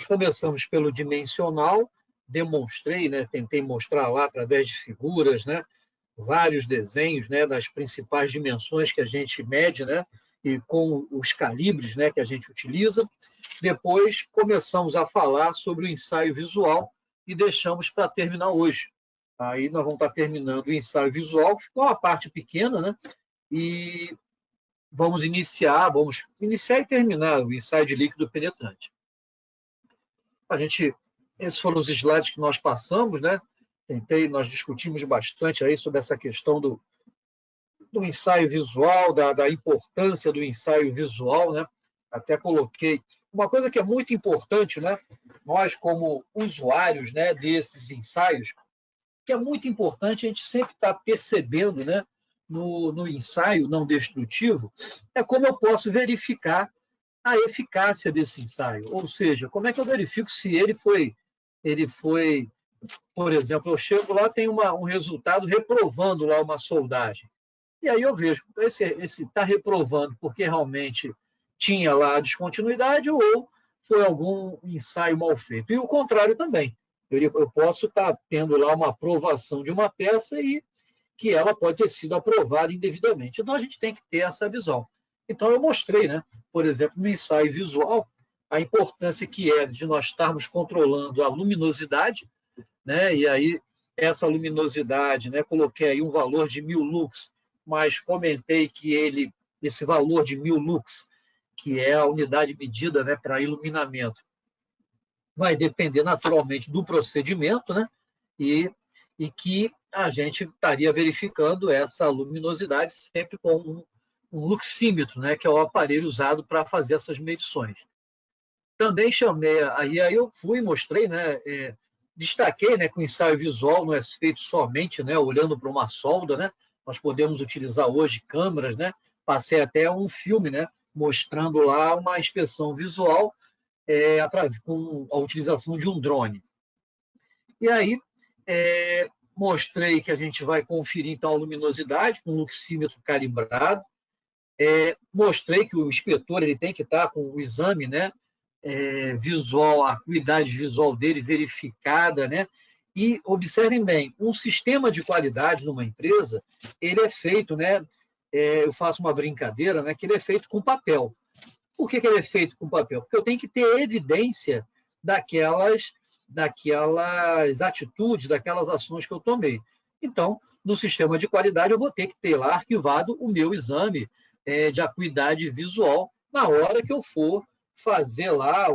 começamos pelo dimensional, demonstrei, né, tentei mostrar lá através de figuras, né, vários desenhos, né, das principais dimensões que a gente mede, né, e com os calibres, né, que a gente utiliza. Depois começamos a falar sobre o ensaio visual e deixamos para terminar hoje. Aí nós vamos estar terminando o ensaio visual, ficou uma parte pequena, né? E vamos iniciar e terminar o ensaio de líquido penetrante. Esses foram os slides que nós passamos, né? Nós discutimos bastante aí sobre essa questão do ensaio visual, da importância do ensaio visual, né? Até coloquei uma coisa que é muito importante, né? Nós, como usuários, né, desses ensaios, que é muito importante a gente sempre estar percebendo, né, no ensaio não destrutivo, é como eu posso verificar a eficácia desse ensaio. Ou seja, como é que eu verifico se ele foi, por exemplo, eu chego lá, tem um resultado reprovando lá uma soldagem. E aí eu vejo, esse está reprovando porque realmente tinha lá a descontinuidade ou foi algum ensaio mal feito. E o contrário também. Eu posso estar tendo lá uma aprovação de uma peça e que ela pode ter sido aprovada indevidamente. Então, a gente tem que ter essa visão. Então, eu mostrei, né, por exemplo, no ensaio visual, a importância que é de nós estarmos controlando a luminosidade, né, e aí essa luminosidade, né, coloquei aí um valor de 1000 lux, mas comentei que esse valor de 1000 lux, que é a unidade medida, né, para iluminamento, vai depender naturalmente do procedimento, né, e que a gente estaria verificando essa luminosidade sempre com um luxímetro, né, que é o aparelho usado para fazer essas medições. Também chamei, aí eu fui e mostrei, né, destaquei, né, que o ensaio visual não é feito somente, né, olhando para uma solda, né, nós podemos utilizar hoje câmeras, né, passei até um filme, né, mostrando lá uma inspeção visual com a utilização de um drone. E aí, mostrei que a gente vai conferir, então, a luminosidade com o luxímetro calibrado. Mostrei que o inspetor ele tem que estar com o exame, né, visual, a acuidade visual dele verificada, né? E observem bem, um sistema de qualidade numa empresa, ele é feito, né? Eu faço uma brincadeira, né? Que ele é feito com papel. Por que ele é feito com papel? Porque eu tenho que ter evidência daquelas atitudes, daquelas ações que eu tomei. Então, no sistema de qualidade, eu vou ter que ter lá arquivado o meu exame de acuidade visual na hora que eu for fazer lá,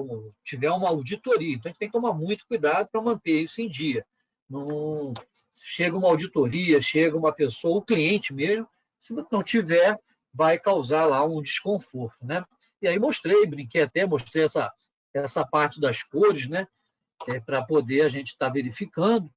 tiver uma auditoria. Então, a gente tem que tomar muito cuidado para manter isso em dia. Não, chega uma auditoria, chega uma pessoa, o cliente mesmo, se não tiver, vai causar lá um desconforto, né? E aí brinquei até, mostrei essa parte das cores, né? Para poder a gente estar verificando.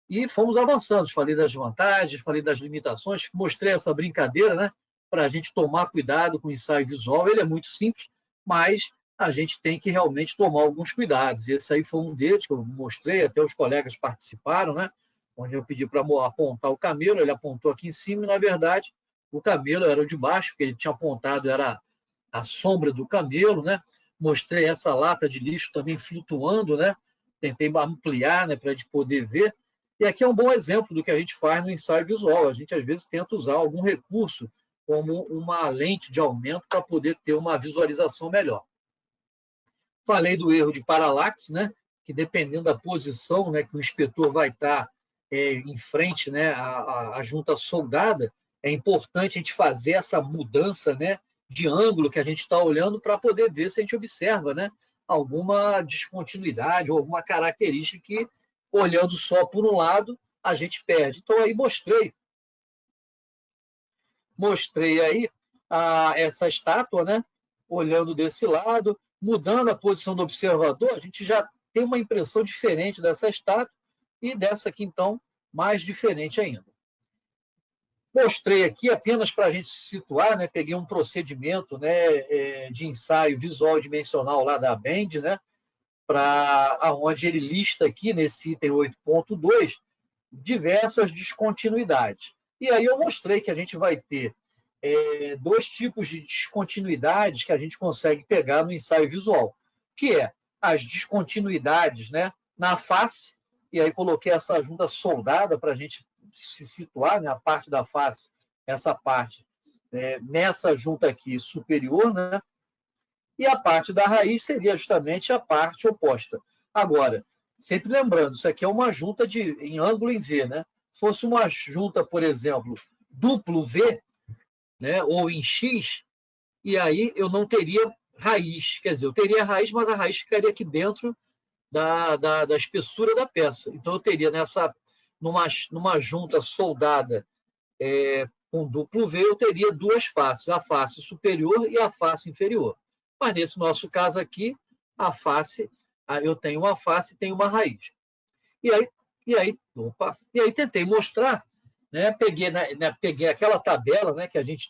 E fomos avançando. Falei das vantagens, falei das limitações, mostrei essa brincadeira, né? Para a gente tomar cuidado com o ensaio visual. Ele é muito simples, mas a gente tem que realmente tomar alguns cuidados. E esse aí foi um deles que eu mostrei, até os colegas participaram, né? Onde eu pedi para apontar o camelo, ele apontou aqui em cima, e, na verdade, o camelo era o de baixo, que ele tinha apontado era a sombra do camelo, né? Mostrei essa lata de lixo também flutuando, né? Tentei ampliar, né, para a gente poder ver. E aqui é um bom exemplo do que a gente faz no ensaio visual. A gente, às vezes, tenta usar algum recurso, como uma lente de aumento, para poder ter uma visualização melhor. Falei do erro de paralaxe, né, que dependendo da posição, né, que o inspetor vai estar em frente, né, à junta soldada, é importante a gente fazer essa mudança, né, de ângulo que a gente está olhando para poder ver se a gente observa, né, alguma descontinuidade ou alguma característica que, olhando só por um lado, a gente perde. Então, aí mostrei aí essa estátua, né, olhando desse lado, mudando a posição do observador, a gente já tem uma impressão diferente dessa estátua e dessa aqui, então, mais diferente ainda. Mostrei aqui apenas para a gente se situar, né? Peguei um procedimento, né, de ensaio visual dimensional lá da Bend, né, onde ele lista aqui nesse item 8.2 diversas descontinuidades. E aí eu mostrei que a gente vai ter dois tipos de descontinuidades que a gente consegue pegar no ensaio visual, que é as descontinuidades, né, na face, e aí coloquei essa junta soldada para a gente se situar, né, a parte da face, essa parte, nessa junta aqui superior, né, e a parte da raiz seria justamente a parte oposta. Agora, sempre lembrando, isso aqui é uma junta em ângulo em V, né? Se fosse uma junta, por exemplo, duplo V, né, ou em X, e aí eu não teria raiz. Quer dizer, eu teria raiz, mas a raiz ficaria aqui dentro da espessura da peça. Então, eu teria numa junta soldada com duplo V, eu teria duas faces, a face superior e a face inferior. Mas nesse nosso caso aqui, a face, eu tenho uma face e tenho uma raiz. E aí tentei mostrar, né? Peguei aquela tabela, né, que a gente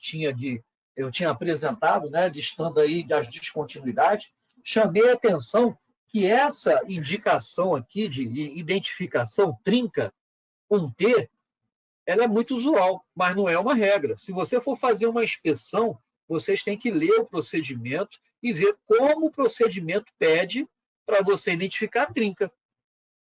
eu tinha apresentado, né, listando aí das descontinuidades, chamei a atenção que essa indicação aqui de identificação trinca com T, ela é muito usual, mas não é uma regra. Se você for fazer uma inspeção, vocês têm que ler o procedimento e ver como o procedimento pede para você identificar a trinca.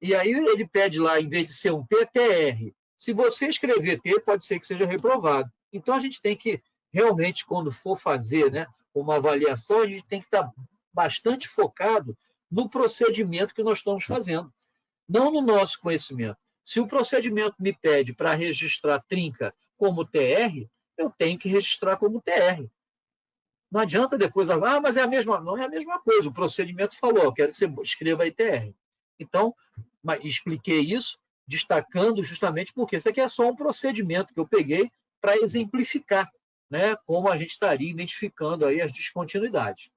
E aí ele pede lá, em vez de ser um T, TR. Se você escrever T, pode ser que seja reprovado. Então, a gente tem que, realmente, quando for fazer, né, uma avaliação, a gente tem que estar bastante focado no procedimento que nós estamos fazendo, não no nosso conhecimento. Se o procedimento me pede para registrar trinca como TR, eu tenho que registrar como TR. Não adianta depois, mas é a mesma. Não é a mesma coisa. O procedimento falou, eu quero que você escreva aí TR. Então, expliquei isso, destacando justamente porque isso aqui é só um procedimento que eu peguei para exemplificar, né, como a gente estaria identificando aí as descontinuidades.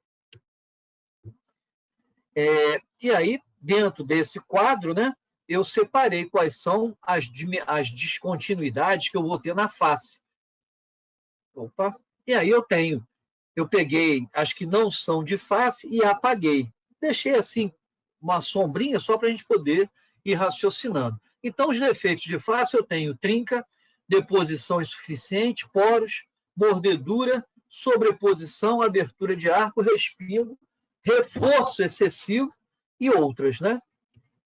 E aí, dentro desse quadro, né, eu separei quais são as descontinuidades que eu vou ter na face. Opa! E aí eu peguei as que não são de face e apaguei. Deixei assim uma sombrinha só para a gente poder ir raciocinando. Então, os defeitos de face eu tenho trinca, deposição insuficiente, poros, mordedura, sobreposição, abertura de arco, respingo, reforço excessivo e outras, né?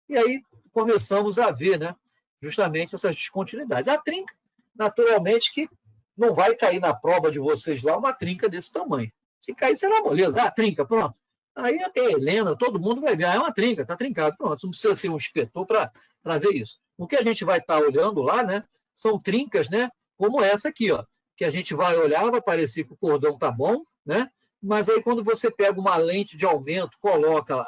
E aí começamos a ver, né, justamente essas descontinuidades. A trinca, naturalmente, que não vai cair na prova de vocês lá uma trinca desse tamanho. Se cair, será moleza. Trinca, pronto. Aí até a Helena, todo mundo vai ver, é uma trinca, está trincado. Pronto, não precisa ser um inspetor para ver isso. O que a gente vai estar olhando lá, né, são trincas, né, como essa aqui, ó, que a gente vai olhar, vai parecer que o cordão está bom, né, mas aí quando você pega uma lente de aumento, coloca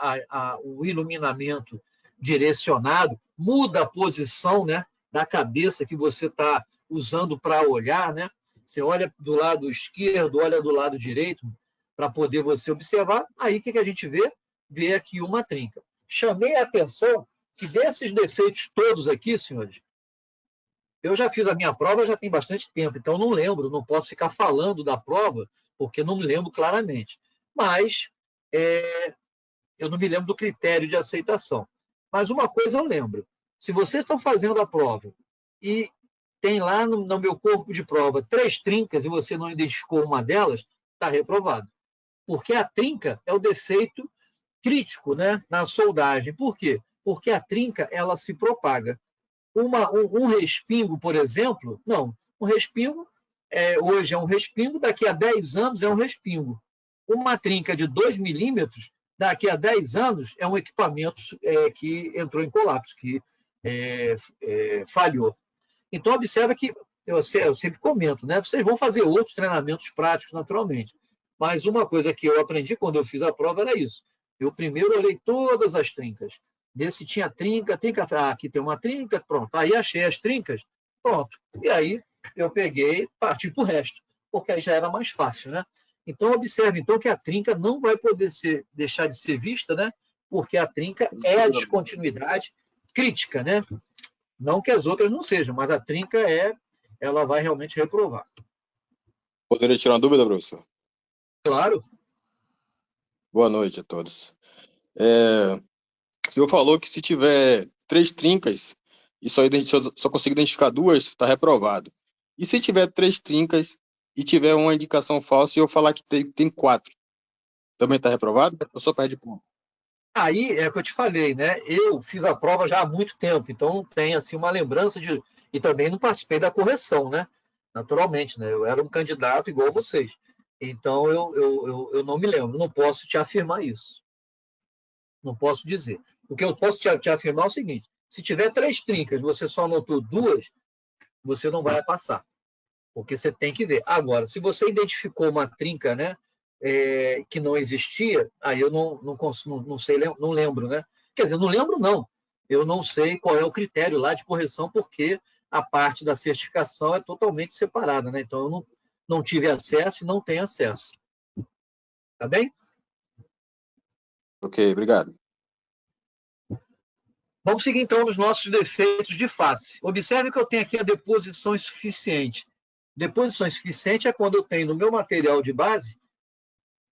o iluminamento direcionado, muda a posição, né, da cabeça que você está usando para olhar, né? Você olha do lado esquerdo, olha do lado direito, para poder você observar. Aí o que a gente vê? Vê aqui uma trinca. Chamei a atenção que desses defeitos todos aqui, senhores, eu já fiz a minha prova já tem bastante tempo, então não lembro, não posso ficar falando da prova, porque não me lembro claramente. Mas eu não me lembro do critério de aceitação. Mas uma coisa eu lembro. Se vocês estão fazendo a prova e tem lá no meu corpo de prova 3 trincas e você não identificou uma delas, está reprovado. Porque a trinca é o defeito crítico, né, na soldagem. Por quê? Porque a trinca ela se propaga. Um respingo, por exemplo, não. Um respingo, hoje é um respingo, daqui a 10 anos é um respingo. Uma trinca de 2 milímetros, daqui a 10 anos, é um equipamento que entrou em colapso, que falhou. Então, observa que, eu sempre comento, né? Vocês vão fazer outros treinamentos práticos, naturalmente. Mas uma coisa que eu aprendi quando eu fiz a prova era isso. Eu primeiro olhei todas as trincas. Ver se tinha trinca, aqui tem uma trinca, pronto. Aí achei as trincas, pronto. E aí eu peguei, parti para o resto, porque aí já era mais fácil, né? Então, observe então, que a trinca não vai poder deixar de ser vista, né? Porque a trinca é a descontinuidade crítica, né? Não que as outras não sejam, mas a trinca ela vai realmente reprovar. Poderia tirar uma dúvida, professor? Claro. Boa noite a todos. O senhor falou que se tiver 3 trincas e só conseguir identificar 2, está reprovado. E se tiver 3 trincas e tiver uma indicação falsa e eu falar que tem 4, também está reprovado? Eu só perde ponto. Aí é o que eu te falei, né? Eu fiz a prova já há muito tempo, então tem assim uma lembrança de. E também não participei da correção, né? Naturalmente, né? Eu era um candidato igual vocês. Então eu não me lembro, não posso te afirmar isso. Não posso dizer. O que eu posso te afirmar é o seguinte: se tiver 3 trincas, você só anotou 2, você não vai passar. Porque você tem que ver. Agora, se você identificou uma trinca, né, que não existia, aí eu não sei, não lembro, né? Quer dizer, não lembro não. Eu não sei qual é o critério lá de correção, porque a parte da certificação é totalmente separada, né? Então eu não tive acesso e não tenho acesso. Tá bem? Ok, obrigado. Vamos seguir então nos nossos defeitos de face. Observe que eu tenho aqui a deposição insuficiente. Deposição insuficiente é quando eu tenho no meu material de base,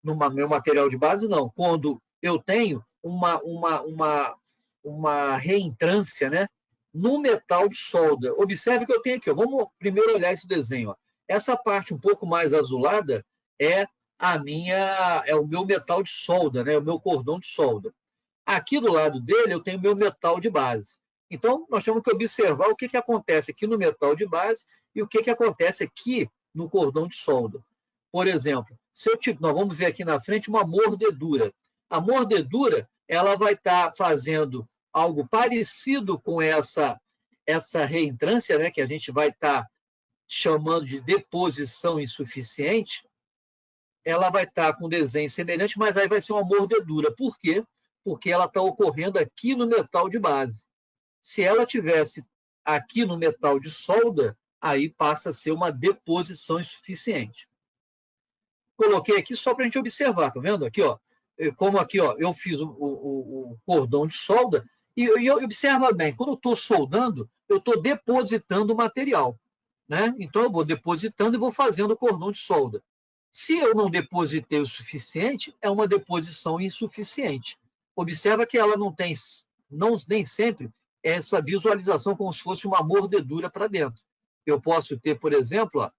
meu material de base não, quando eu tenho uma reentrância, né, no metal de solda. Observe que eu tenho aqui, ó. Vamos primeiro olhar esse desenho. Ó. Essa parte um pouco mais azulada é o meu metal de solda, né, o meu cordão de solda. Aqui do lado dele eu tenho meu metal de base. Então, nós temos que observar o que acontece aqui no metal de base e o que acontece aqui no cordão de solda. Por exemplo, nós vamos ver aqui na frente uma mordedura. A mordedura ela vai estar fazendo algo parecido com essa reentrância, né, que a gente vai estar chamando de deposição insuficiente. Ela vai estar com desenho semelhante, mas aí vai ser uma mordedura. Por quê? Porque ela está ocorrendo aqui no metal de base. Se ela tivesse aqui no metal de solda, aí passa a ser uma deposição insuficiente. Coloquei aqui só para a gente observar, tá vendo? Aqui, ó, como aqui, ó, eu fiz o cordão de solda e observa bem, quando eu estou soldando, eu estou depositando o material, né? Então eu vou depositando e vou fazendo o cordão de solda. Se eu não depositei o suficiente, é uma deposição insuficiente. Observa que ela não tem, nem sempre, essa visualização como se fosse uma mordedura para dentro. Eu posso ter, por exemplo, ó,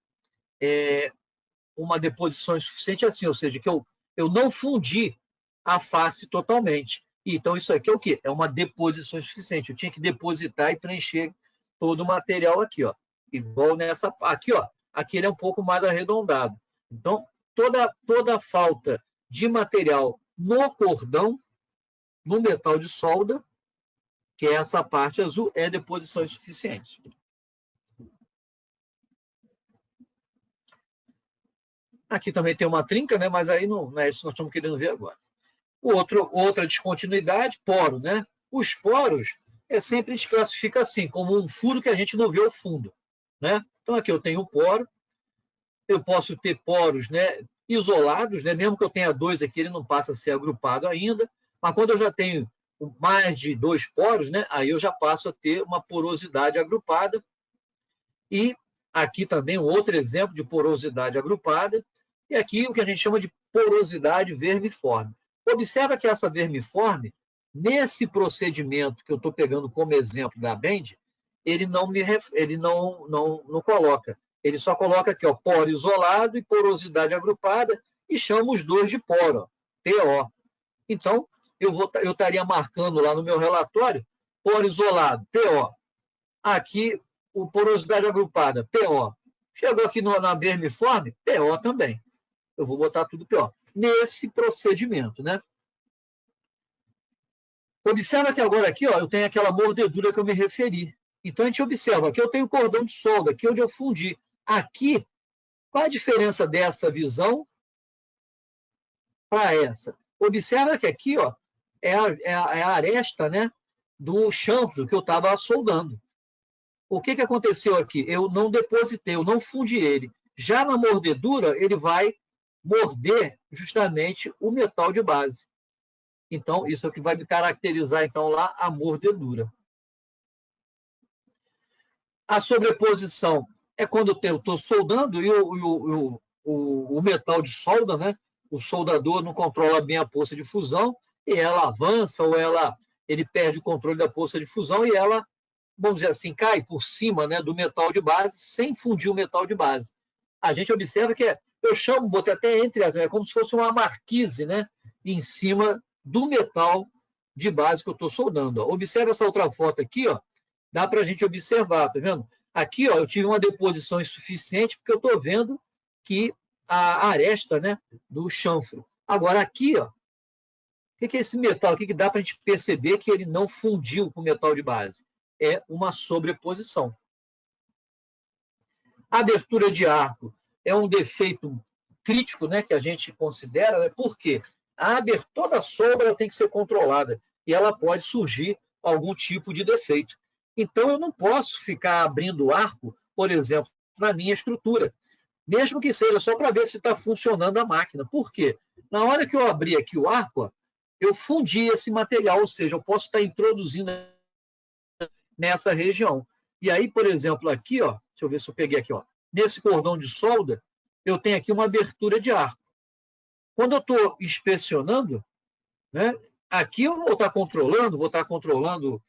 uma deposição insuficiente assim, ou seja, que eu não fundi a face totalmente. Então, isso aqui é o quê? É uma deposição insuficiente. Eu tinha que depositar e preencher todo o material aqui, ó. Igual nessa. Aqui, ó. Aqui ele é um pouco mais arredondado. Então, toda falta de material no cordão, no metal de solda, que é essa parte azul, é deposição insuficiente. Aqui também tem uma trinca, né? Mas aí não é isso que nós estamos querendo ver agora. Outra descontinuidade, poro, né? Os poros sempre a gente classifica assim, como um furo que a gente não vê o fundo, né? Então aqui eu tenho um poro, eu posso ter poros, né, isolados, né? Mesmo que eu tenha 2 aqui, ele não passa a ser agrupado ainda, mas quando eu já tenho mais de 2 poros, né, aí eu já passo a ter uma porosidade agrupada. E aqui também um outro exemplo de porosidade agrupada, e aqui o que a gente chama de porosidade vermiforme. Observa que essa vermiforme, nesse procedimento que eu estou pegando como exemplo da Bend, ele não coloca. Ele só coloca aqui, ó, poro isolado e porosidade agrupada, e chama os dois de poro, PO. Então, eu estaria marcando lá no meu relatório, poro isolado, PO. Aqui, o porosidade agrupada, PO. Chegou aqui na vermiforme, PO também. Eu vou botar tudo PO. Nesse procedimento, né? Observa que agora aqui, ó, eu tenho aquela mordedura que eu me referi. Então, a gente observa, aqui eu tenho cordão de solda, aqui onde eu fundi. Aqui, qual a diferença dessa visão para essa? Observa que aqui, ó, é a aresta, né, do chanfro que eu estava soldando. O que aconteceu aqui? Eu não depositei, eu não fundi ele. Já na mordedura, ele vai morder justamente o metal de base. Então, isso é o que vai me caracterizar, então, lá a mordedura. A sobreposição é quando eu estou soldando e o metal de solda, né? O soldador não controla bem a poça de fusão e ela avança ou ele perde o controle da poça de fusão e ela, vamos dizer assim, cai por cima, né, do metal de base sem fundir o metal de base. A gente observa que eu botei até entre, é como se fosse uma marquise, né, em cima do metal de base que eu estou soldando. Ó. Observe essa outra foto aqui, ó. Dá para a gente observar, tá vendo? Aqui, ó, eu tive uma deposição insuficiente porque eu estou vendo que a aresta, né, do chanfro. Agora, aqui, ó, o que é esse metal? O que dá para a gente perceber que ele não fundiu com o metal de base? É uma sobreposição. A abertura de arco é um defeito crítico, né, que a gente considera, né? Por quê? Toda a solda ela tem que ser controlada e ela pode surgir algum tipo de defeito. Então, eu não posso ficar abrindo o arco, por exemplo, na minha estrutura, mesmo que seja só para ver se está funcionando a máquina. Por quê? Na hora que eu abrir aqui o arco, ó, eu fundi esse material, ou seja, eu posso estar introduzindo nessa região. E aí, por exemplo, aqui, ó, deixa eu ver se eu peguei aqui, ó, nesse cordão de solda, eu tenho aqui uma abertura de arco. Quando eu estou inspecionando, né, aqui eu vou estar controlando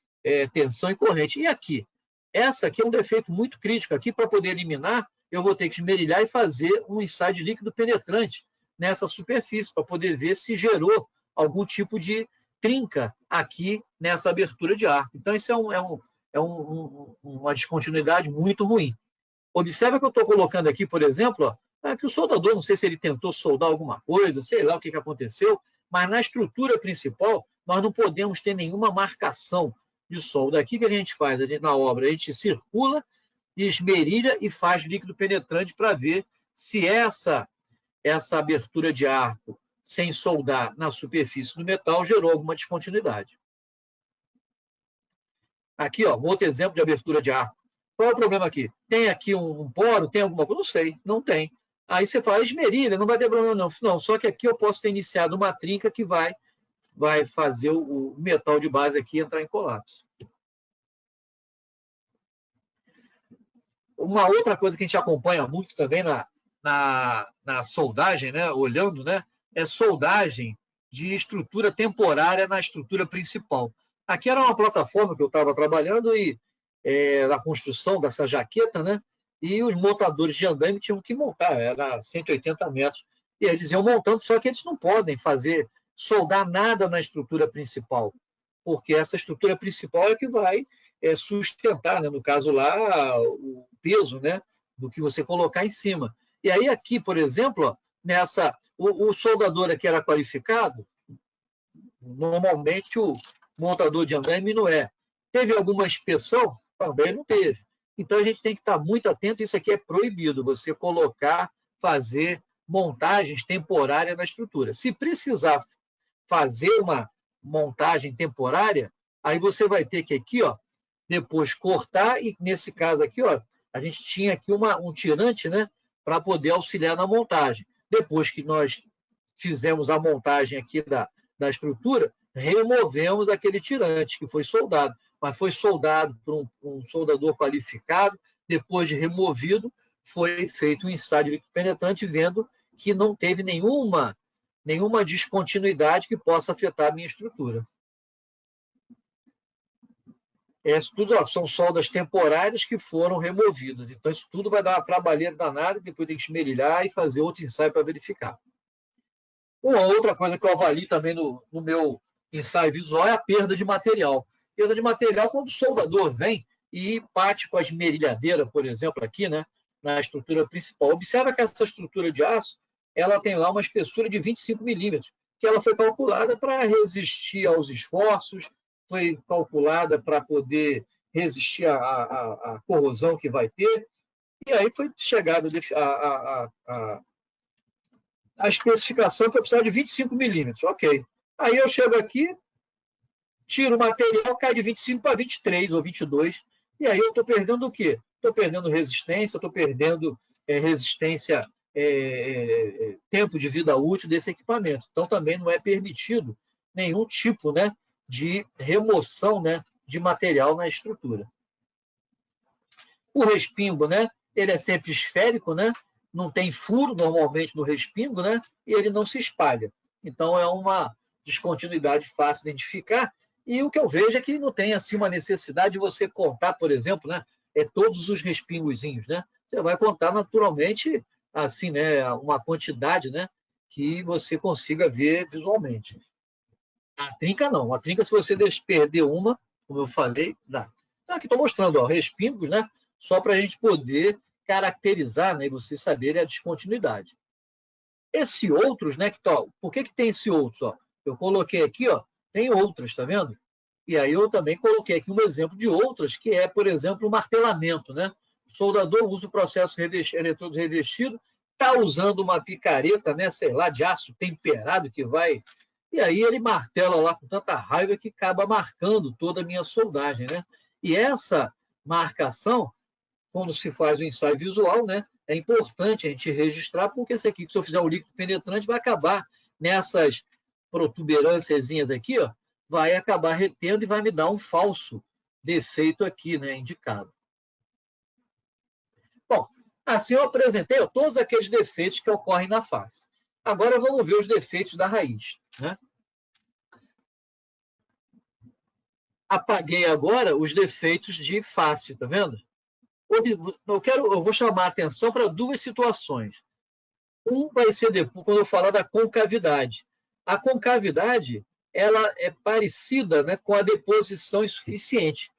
tensão e corrente. E aqui? Essa aqui é um defeito muito crítico. Aqui, para poder eliminar, eu vou ter que esmerilhar e fazer um ensaio de líquido penetrante nessa superfície, para poder ver se gerou algum tipo de trinca aqui nessa abertura de arco. Então, isso uma descontinuidade muito ruim. Observa que eu estou colocando aqui, por exemplo, ó, que o soldador, não sei se ele tentou soldar alguma coisa, sei lá o que aconteceu, mas na estrutura principal, nós não podemos ter nenhuma marcação de solda. Aqui que a gente faz na obra, a gente circula, esmerilha e faz líquido penetrante para ver se essa abertura de arco sem soldar na superfície do metal gerou alguma descontinuidade. Aqui, ó, um outro exemplo de abertura de arco. Qual é o problema aqui? Tem aqui um poro? Tem alguma coisa? Não sei, não tem. Aí você fala, esmerilha, não vai ter problema não. Não, só que aqui eu posso ter iniciado uma trinca que vai fazer o metal de base aqui entrar em colapso. Uma outra coisa que a gente acompanha muito também na soldagem, né, olhando, né, é soldagem de estrutura temporária na estrutura principal. Aqui era uma plataforma que eu estava trabalhando e na construção dessa jaqueta, né, e os montadores de andaime tinham que montar, era 180 metros, e eles iam montando, só que eles não podem soldar nada na estrutura principal, porque essa estrutura principal é que vai sustentar, né, no caso lá, o peso, né, do que você colocar em cima. E aí aqui, por exemplo, ó, o soldador aqui era qualificado, normalmente o montador de andaime não é. Teve alguma inspeção? Também não teve. Então a gente tem que estar muito atento, isso aqui é proibido, você fazer montagens temporárias na estrutura. Se precisar fazer uma montagem temporária, aí você vai ter que aqui, ó, depois cortar, e nesse caso aqui, ó, a gente tinha aqui um tirante, né, para poder auxiliar na montagem. Depois que nós fizemos a montagem aqui da estrutura, removemos aquele tirante que foi soldado, mas foi soldado por um soldador qualificado. Depois de removido, foi feito um ensaio de líquido penetrante, vendo que não teve nenhuma descontinuidade que possa afetar a minha estrutura. Isso tudo, ó, são soldas temporárias que foram removidas. Então, isso tudo vai dar uma trabalheira danada, depois tem que esmerilhar e fazer outro ensaio para verificar. Uma outra coisa que eu avalio também no meu ensaio visual é a perda de material. Perda de material quando o soldador vem e bate com a esmerilhadeira, por exemplo, aqui, né, na estrutura principal. Observa que essa estrutura de aço ela tem lá uma espessura de 25 milímetros, que ela foi calculada para resistir aos esforços, foi calculada para poder resistir à corrosão que vai ter, e aí foi chegada a especificação que eu precisava de 25 milímetros. Ok. Aí eu chego aqui, tiro o material, cai de 25 para 23 ou 22, e aí eu estou perdendo o quê? Estou perdendo resistência, estou perdendo resistência, tempo de vida útil desse equipamento. Então, também não é permitido nenhum tipo, né, de remoção, né, de material na estrutura. O respingo, né, ele é sempre esférico, né, não tem furo normalmente no respingo, né, e ele não se espalha. Então, é uma descontinuidade fácil de identificar. E o que eu vejo é que não tem assim uma necessidade de você contar, por exemplo, né, todos os respingozinhos, né? Você vai contar naturalmente assim, né, uma quantidade, né, que você consiga ver visualmente. A trinca não. A trinca, se você perder uma, como eu falei, dá. Então, aqui estou mostrando, ó, respingos, né? Só para a gente poder caracterizar, né? E vocês saberem a descontinuidade. Esse outros, né? Por que tem esse outros? Ó? Eu coloquei aqui, ó, tem outras, tá vendo? E aí eu também coloquei aqui um exemplo de outras, que é, por exemplo, o martelamento, né? O soldador usa o processo eletrodo revestido, está usando uma picareta, né? Sei lá, de aço temperado que vai. E aí ele martela lá com tanta raiva que acaba marcando toda a minha soldagem, né? E essa marcação, quando se faz o ensaio visual, né? É importante a gente registrar, porque esse aqui, se eu fizer o líquido penetrante, vai acabar nessas protuberânciazinhas aqui, ó, vai acabar retendo e vai me dar um falso defeito aqui, né, indicado. Bom, assim eu apresentei todos aqueles defeitos que ocorrem na face. Agora vamos ver os defeitos da raiz, né? Apaguei agora os defeitos de face, tá vendo? Eu vou chamar a atenção para duas situações. Um vai ser depois, quando eu falar da concavidade. A concavidade, ela é parecida, né, com a deposição insuficiente,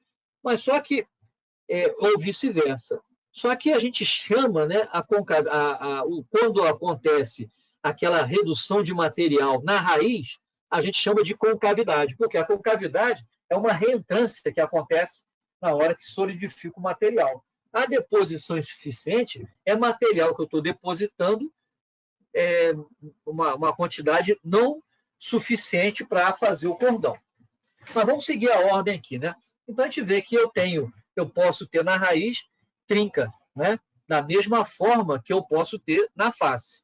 mas só que, ou vice-versa. Só que a gente chama, né, quando acontece aquela redução de material na raiz, a gente chama de concavidade, porque a concavidade é uma reentrância que acontece na hora que solidifica o material. A deposição insuficiente é material que eu estou depositando uma quantidade não suficiente para fazer o cordão. Mas vamos seguir a ordem aqui, né? Então a gente vê que eu posso ter na raiz trinca, né? Da mesma forma que eu posso ter na face.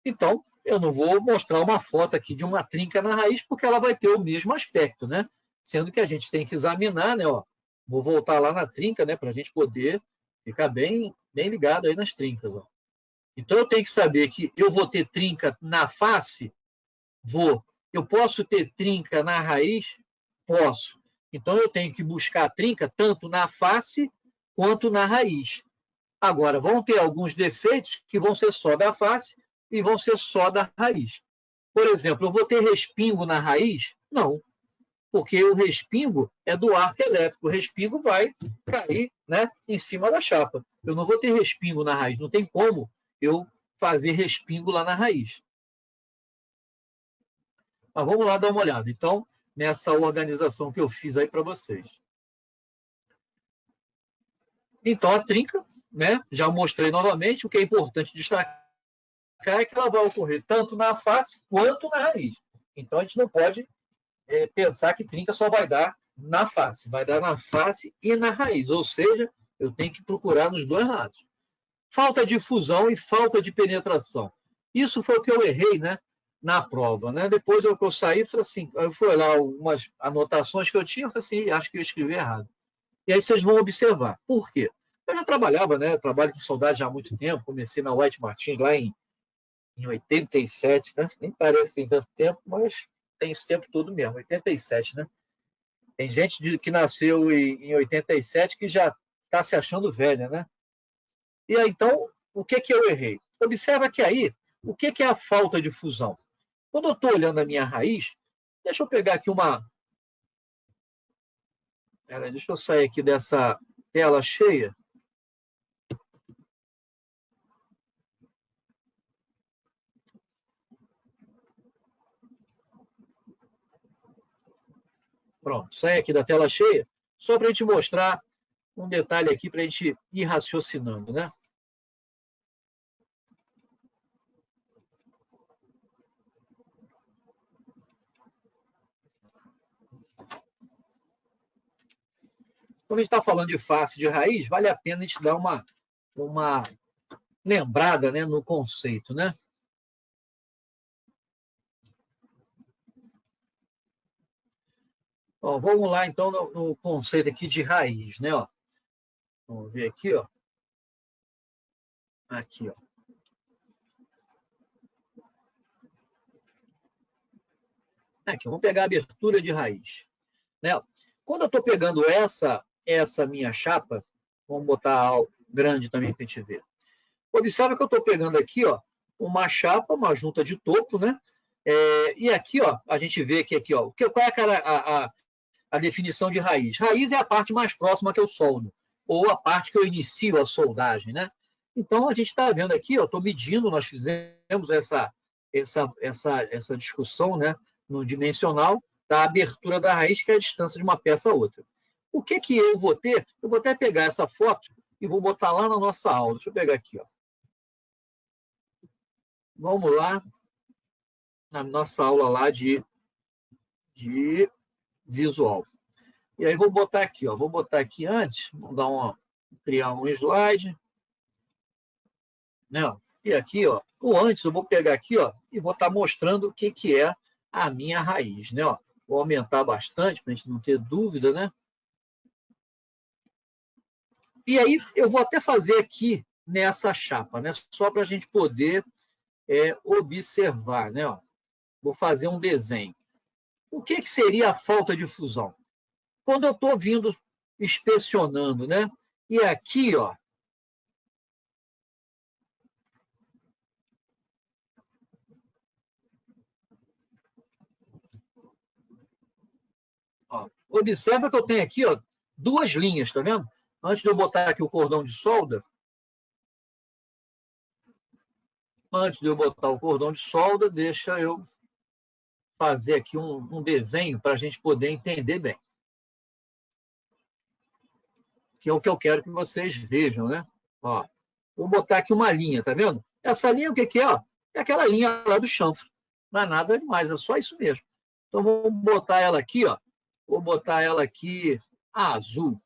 Então, eu não vou mostrar uma foto aqui de uma trinca na raiz, porque ela vai ter o mesmo aspecto, né? Sendo que a gente tem que examinar, né? Ó, vou voltar lá na trinca, né? Para a gente poder ficar bem ligado aí nas trincas. Ó. Então, eu tenho que saber que eu vou ter trinca na face? Vou. Eu posso ter trinca na raiz? Posso. Então, eu tenho que buscar a trinca tanto na face quanto na raiz. Agora, vão ter alguns defeitos que vão ser só da face e vão ser só da raiz. Por exemplo, eu vou ter respingo na raiz? Não, porque o respingo é do arco elétrico. O respingo vai cair, né, em cima da chapa. Eu não vou ter respingo na raiz. Não tem como eu fazer respingo lá na raiz. Mas vamos lá dar uma olhada. Então, nessa organização que eu fiz aí para vocês. Então, a trinca, né, já mostrei novamente. O que é importante destacar é que ela vai ocorrer tanto na face quanto na raiz. Então, a gente não pode pensar que trinca só vai dar na face. Vai dar na face e na raiz. Ou seja, eu tenho que procurar nos dois lados. Falta de fusão e falta de penetração. Isso foi o que eu errei, né, na prova. Né? Depois eu saí, falei assim, eu fui lá umas anotações que eu tinha, eu falei assim, acho que eu escrevi errado. E aí vocês vão observar. Por quê? Eu já trabalhava, né? Eu trabalho com soldado já há muito tempo. Comecei na White Martins lá em 87, né? Nem parece que tem tanto tempo, mas tem esse tempo todo mesmo, 87, né? Tem gente que nasceu em 87 que já está se achando velha, né? E aí, então, o que eu errei? Observa que aí, o que é a falta de fusão? Quando eu estou olhando a minha raiz, deixa eu pegar aqui uma... Deixa eu sair aqui dessa tela cheia. Pronto, sai aqui da tela cheia, só para a gente mostrar um detalhe aqui para a gente ir raciocinando, né? Quando a gente está falando de face de raiz, vale a pena a gente dar uma lembrada, né, no conceito, né? Ó, vamos lá, então, no conceito aqui de raiz, né? Ó. Vamos ver aqui, ó. Aqui, ó. Aqui, vamos pegar a abertura de raiz. Né? Quando eu estou pegando essa minha chapa, vamos botar grande também para a gente ver. Observa que eu estou pegando aqui, ó, uma chapa, uma junta de topo, né? E aqui, ó, a gente vê que aqui, ó, qual é a definição de raiz? Raiz é a parte mais próxima que eu soldo, ou a parte que eu inicio a soldagem, né? Então, a gente está vendo aqui, eu estou medindo, nós fizemos essa discussão, né, no dimensional da abertura da raiz, que é a distância de uma peça a outra. O que eu vou ter? Eu vou até pegar essa foto e vou botar lá na nossa aula. Deixa eu pegar aqui, ó. Vamos lá, na nossa aula lá de visual. E aí vou botar aqui, ó. Vou botar aqui antes, criar um slide, né? E aqui, ó, o antes eu vou pegar aqui, ó, e vou estar mostrando o que é a minha raiz, né? Ó, vou aumentar bastante para a gente não ter dúvida, né? E aí eu vou até fazer aqui nessa chapa, né? Só para a gente poder observar, né? Ó, vou fazer um desenho. O que seria a falta de fusão? Quando eu estou vindo inspecionando, né? E aqui, ó, observa que eu tenho aqui, ó, duas linhas, tá vendo? Antes de eu botar aqui o cordão de solda, deixa eu fazer aqui um desenho para a gente poder entender bem. Que é o que eu quero que vocês vejam, né? Ó, vou botar aqui uma linha, tá vendo? Essa linha, o que é? Ó? É aquela linha lá do chanfro. Não é nada demais, é só isso mesmo. Então, vou botar ela aqui, ó. Vou botar ela aqui azul.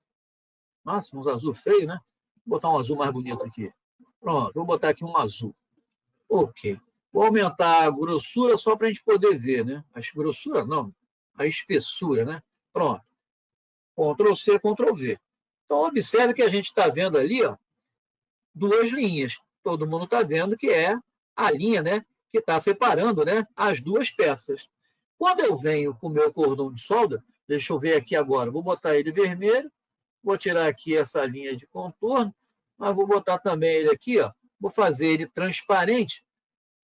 Nossa, uns azul feio, né? Vou botar um azul mais bonito aqui. Pronto, vou botar aqui um azul. Ok. Vou aumentar a grossura só para a gente poder ver, né? A grossura não, a espessura, né? Pronto. Ctrl C, Ctrl V. Então, observe que a gente está vendo ali, ó, duas linhas. Todo mundo está vendo que é a linha, né, que está separando, né, as duas peças. Quando eu venho com o meu cordão de solda, deixa eu ver aqui agora, vou botar ele vermelho, vou tirar aqui essa linha de contorno, mas vou botar também ele aqui, ó, vou fazer ele transparente,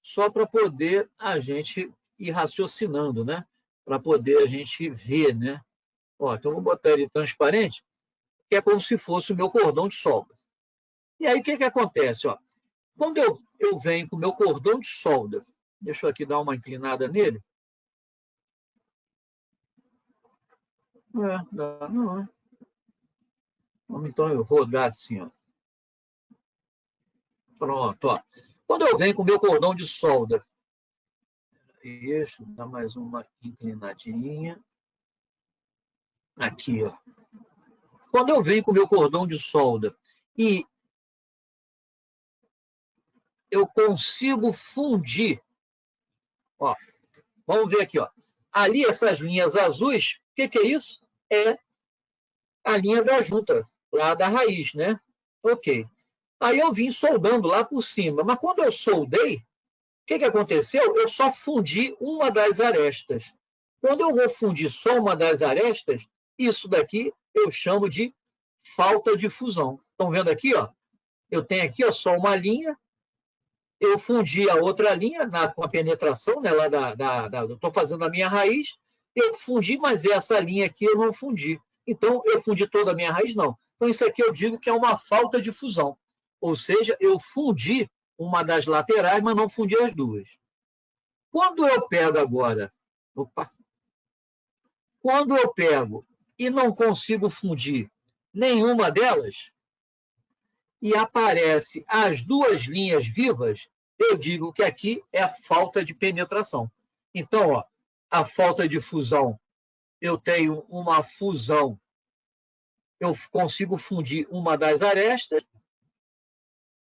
só para poder a gente ir raciocinando, né, para poder a gente ver, né. Ó, então, vou botar ele transparente, que é como se fosse o meu cordão de solda. E aí, o que acontece? Ó? Quando eu venho com o meu cordão de solda, deixa eu aqui dar uma inclinada nele. Não é. Vamos então rodar assim. Ó. Pronto. Ó. Quando eu venho com o meu cordão de solda, deixa eu dar mais uma inclinadinha. Aqui, ó. Quando eu venho com o meu cordão de solda e eu consigo fundir, ó, vamos ver aqui, ó. Ali, essas linhas azuis, o que é isso? É a linha da junta, lá da raiz, né? Ok. Aí eu vim soldando lá por cima. Mas quando eu soldei, o que aconteceu? Eu só fundi uma das arestas. Quando eu vou fundir só uma das arestas, isso daqui eu chamo de falta de fusão. Estão vendo aqui? Ó? Eu tenho aqui ó, só uma linha, eu fundi a outra linha com a penetração, né, lá eu estou fazendo a minha raiz, eu fundi, mas essa linha aqui eu não fundi. Então, eu fundi toda a minha raiz? Não. Então, isso aqui eu digo que é uma falta de fusão. Ou seja, eu fundi uma das laterais, mas não fundi as duas. Quando eu pego agora... Quando eu pego e não consigo fundir nenhuma delas, e aparece as duas linhas vivas, eu digo que aqui é a falta de penetração. Então, ó, a falta de fusão, eu tenho uma fusão, eu consigo fundir uma das arestas,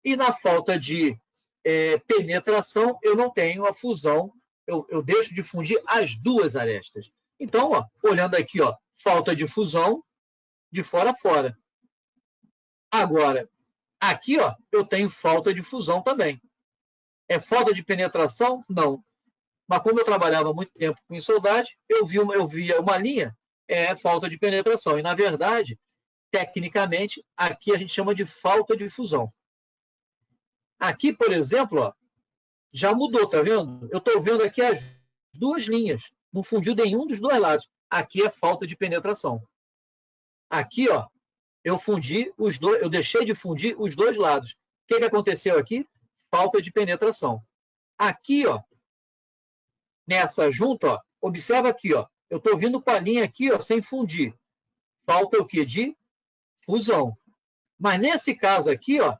e na falta de penetração, eu não tenho a fusão, eu deixo de fundir as duas arestas. Então, ó, olhando aqui, ó, falta de fusão de fora a fora. Agora, aqui, ó, eu tenho falta de fusão também. É falta de penetração? Não. Mas como eu trabalhava muito tempo com soldagem, eu via uma linha, falta de penetração. E, na verdade, tecnicamente, aqui a gente chama de falta de fusão. Aqui, por exemplo, ó, já mudou, tá vendo? Eu estou vendo aqui as duas linhas. Não fundiu nenhum dos dois lados. Aqui é falta de penetração. Aqui, ó, eu fundi os dois, eu deixei de fundir os dois lados. O que aconteceu aqui? Falta de penetração. Aqui, ó, nessa junta, ó, observa aqui, ó, eu estou vindo com a linha aqui, ó, sem fundir. Falta o quê? De fusão. Mas nesse caso aqui, ó,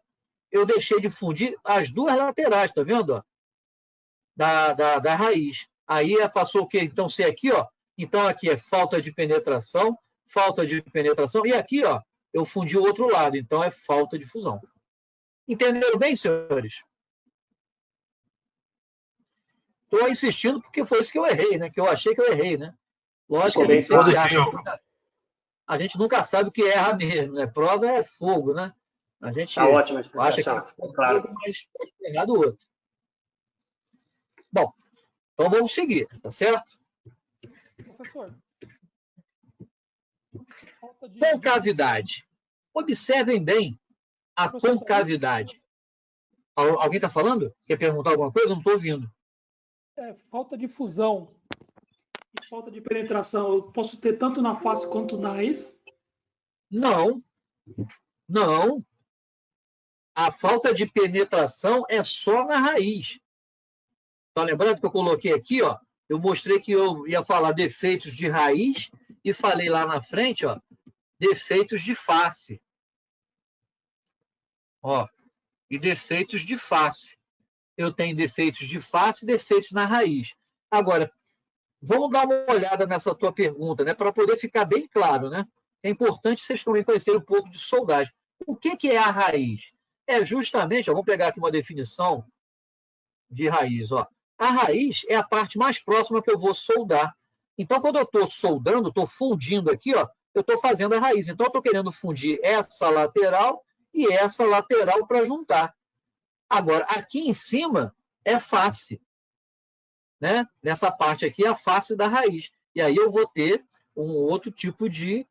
eu deixei de fundir as duas laterais, tá vendo? Ó? Da raiz. Aí passou o quê? Então, se aqui, ó, então aqui é falta de penetração, e aqui, ó, eu fundi o outro lado, então é falta de fusão. Entenderam bem, senhores? Estou insistindo porque foi isso que eu errei, né? Que eu achei que eu errei, né? Lógico que a gente sempre acha, a gente nunca sabe o que erra mesmo, né? Prova é fogo, né? A gente ótima acha que é claro, mas pode ter errado o outro. Bom, então vamos seguir, tá certo? Professor. Concavidade. Observem bem a concavidade. Alguém está falando? Quer perguntar alguma coisa? Eu não estou ouvindo. Falta de fusão e falta de penetração, eu posso ter tanto na face quanto na raiz? Não. Não. A falta de penetração é só na raiz. Tá lembrando que eu coloquei aqui, ó? Eu mostrei que eu ia falar defeitos de raiz e falei lá na frente, ó, defeitos de face. Ó, e defeitos de face. Eu tenho defeitos de face e defeitos na raiz. Agora, vamos dar uma olhada nessa tua pergunta, né, para poder ficar bem claro, né? É importante vocês também conhecerem um pouco de soldagem. O que é a raiz? É justamente, ó, vamos pegar aqui uma definição de raiz, ó. A raiz é a parte mais próxima que eu vou soldar. Então, quando eu estou soldando, estou fundindo aqui, ó, eu estou fazendo a raiz. Então, eu estou querendo fundir essa lateral e essa lateral para juntar. Agora, aqui em cima é face. Né? Nessa parte aqui é a face da raiz. E aí eu vou ter um outro tipo de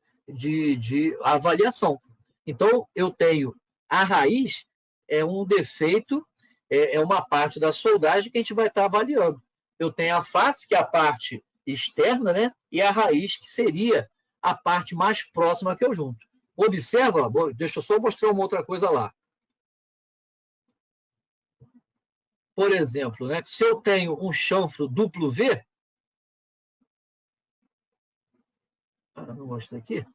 avaliação. Então, eu tenho a raiz, é um defeito, é uma parte da soldagem que a gente vai estar avaliando. Eu tenho a face, que é a parte externa, né? E a raiz, que seria a parte mais próxima que eu junto. Observa, deixa eu só mostrar uma outra coisa lá. Por exemplo, né, se eu tenho um chanfro duplo V, não mostro aqui.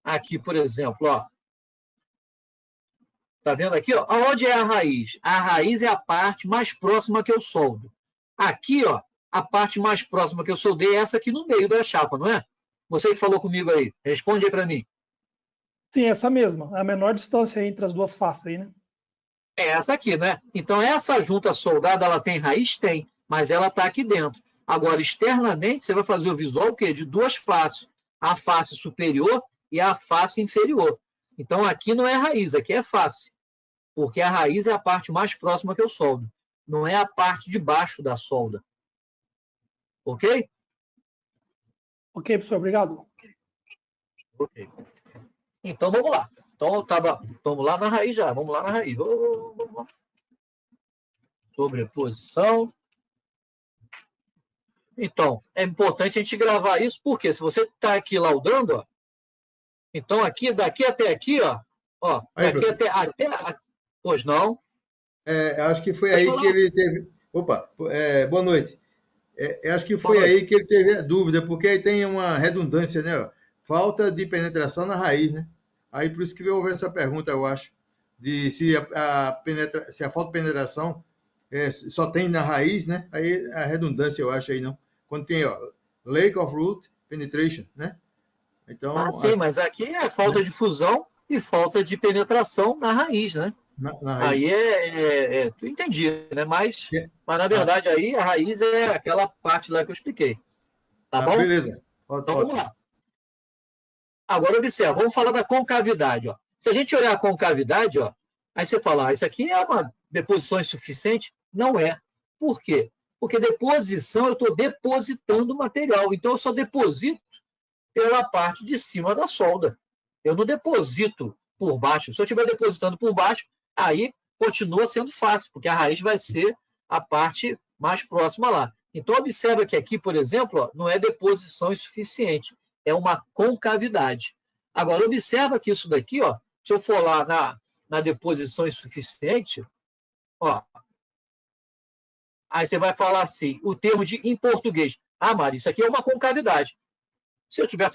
Aqui, por exemplo, ó. Tá vendo aqui, ó? Onde é a raiz? A raiz é a parte mais próxima que eu soldo. Aqui, ó, a parte mais próxima que eu soldei é essa aqui no meio da chapa, não é? Você que falou comigo aí, responde aí para mim. Sim, essa mesma. A menor distância entre as duas faces aí, né? É essa aqui, né? Então, essa junta soldada, ela tem raiz? Tem, mas ela está aqui dentro. Agora, externamente, você vai fazer o visual o quê? De duas faces. A face superior e a face inferior. Então, aqui não é raiz, aqui é face. Porque a raiz é a parte mais próxima que eu soldo. Não é a parte de baixo da solda. Ok? Ok, professor, obrigado. Ok. Então, vamos lá. Então, vamos lá na raiz já. Vamos lá na raiz. Vamos. Sobreposição. Então, é importante a gente gravar isso, porque se você está aqui laudando, ó, então aqui, daqui até aqui, ó, aí, daqui até pois não? Acho que foi aí que ele teve... Opa, boa noite. Acho que foi aí que ele teve a dúvida, porque aí tem uma redundância, né? Ó, falta de penetração na raiz, né? Aí por isso que houve essa pergunta, eu acho, de se a falta de penetração só tem na raiz, né? Aí a redundância, eu acho aí, não. Quando tem, ó, lack of root penetration, né? Então, sim, mas aqui é falta de fusão e falta de penetração na raiz, né? Na raiz. Aí tu entendi, né? Mas na verdade aí a raiz é aquela parte lá que eu expliquei. Tá bom? Beleza. Então vamos lá. Agora observa, vamos falar da concavidade, ó. Se a gente olhar a concavidade, ó, aí você fala, isso aqui é uma deposição insuficiente? Não é. Por quê? Porque deposição, eu estou depositando material. Então, eu só deposito pela parte de cima da solda. Eu não deposito por baixo. Se eu estiver depositando por baixo, aí continua sendo fácil, porque a raiz vai ser a parte mais próxima lá. Então, observa que aqui, por exemplo, ó, não é deposição insuficiente, é uma concavidade. Agora, observa que isso daqui, ó, se eu for lá na deposição insuficiente, ó, aí você vai falar assim, o termo em português. Ah, Mari, isso aqui é uma concavidade. Se eu estiver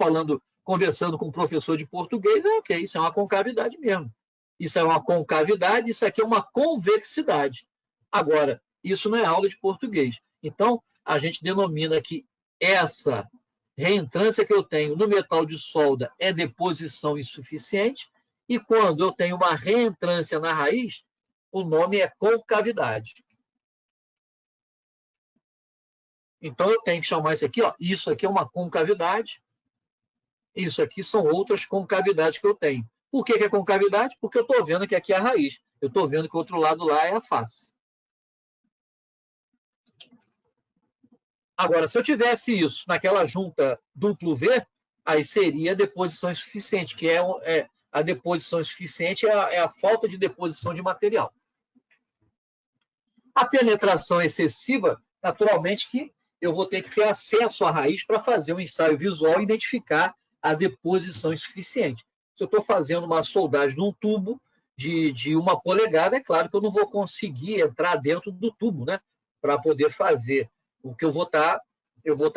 conversando com um professor de português, é ok, isso é uma concavidade mesmo. Isso é uma concavidade, isso aqui é uma convexidade. Agora, isso não é aula de português. Então, a gente denomina que essa reentrância que eu tenho no metal de solda é deposição insuficiente, e quando eu tenho uma reentrância na raiz, o nome é concavidade. Então, eu tenho que chamar isso aqui, ó, isso aqui é uma concavidade, isso aqui são outras concavidades que eu tenho. Por que é concavidade? Porque eu estou vendo que aqui é a raiz. Eu estou vendo que o outro lado lá é a face. Agora, se eu tivesse isso naquela junta duplo V, aí seria a deposição insuficiente, que é a deposição insuficiente é a falta de deposição de material. A penetração excessiva, naturalmente que eu vou ter que ter acesso à raiz para fazer um ensaio visual e identificar a deposição insuficiente. Se eu estou fazendo uma soldagem num tubo de 1 polegada, é claro que eu não vou conseguir entrar dentro do tubo, né? Para poder fazer o que eu vou estar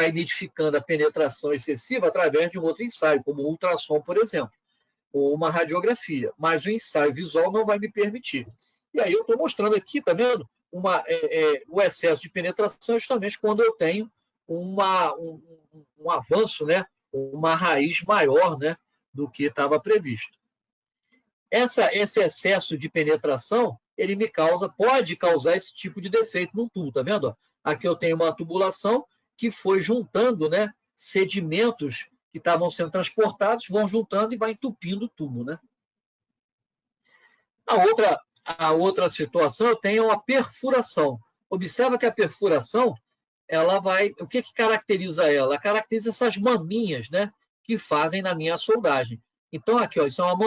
identificando a penetração excessiva através de um outro ensaio, como o ultrassom, por exemplo, ou uma radiografia. Mas o ensaio visual não vai me permitir. E aí eu estou mostrando aqui, tá vendo? O excesso de penetração é justamente quando eu tenho um avanço, né? Uma raiz maior, né? Do que estava previsto. Esse excesso de penetração, ele pode causar esse tipo de defeito no tubo, tá vendo? Aqui eu tenho uma tubulação que foi juntando, né, sedimentos que estavam sendo transportados, vão juntando e vai entupindo o tubo, né? A outra situação, eu tenho a perfuração. Observa que a perfuração, o que caracteriza ela? Ela caracteriza essas maminhas, né, que fazem na minha soldagem. Então, aqui, ó, isso é uma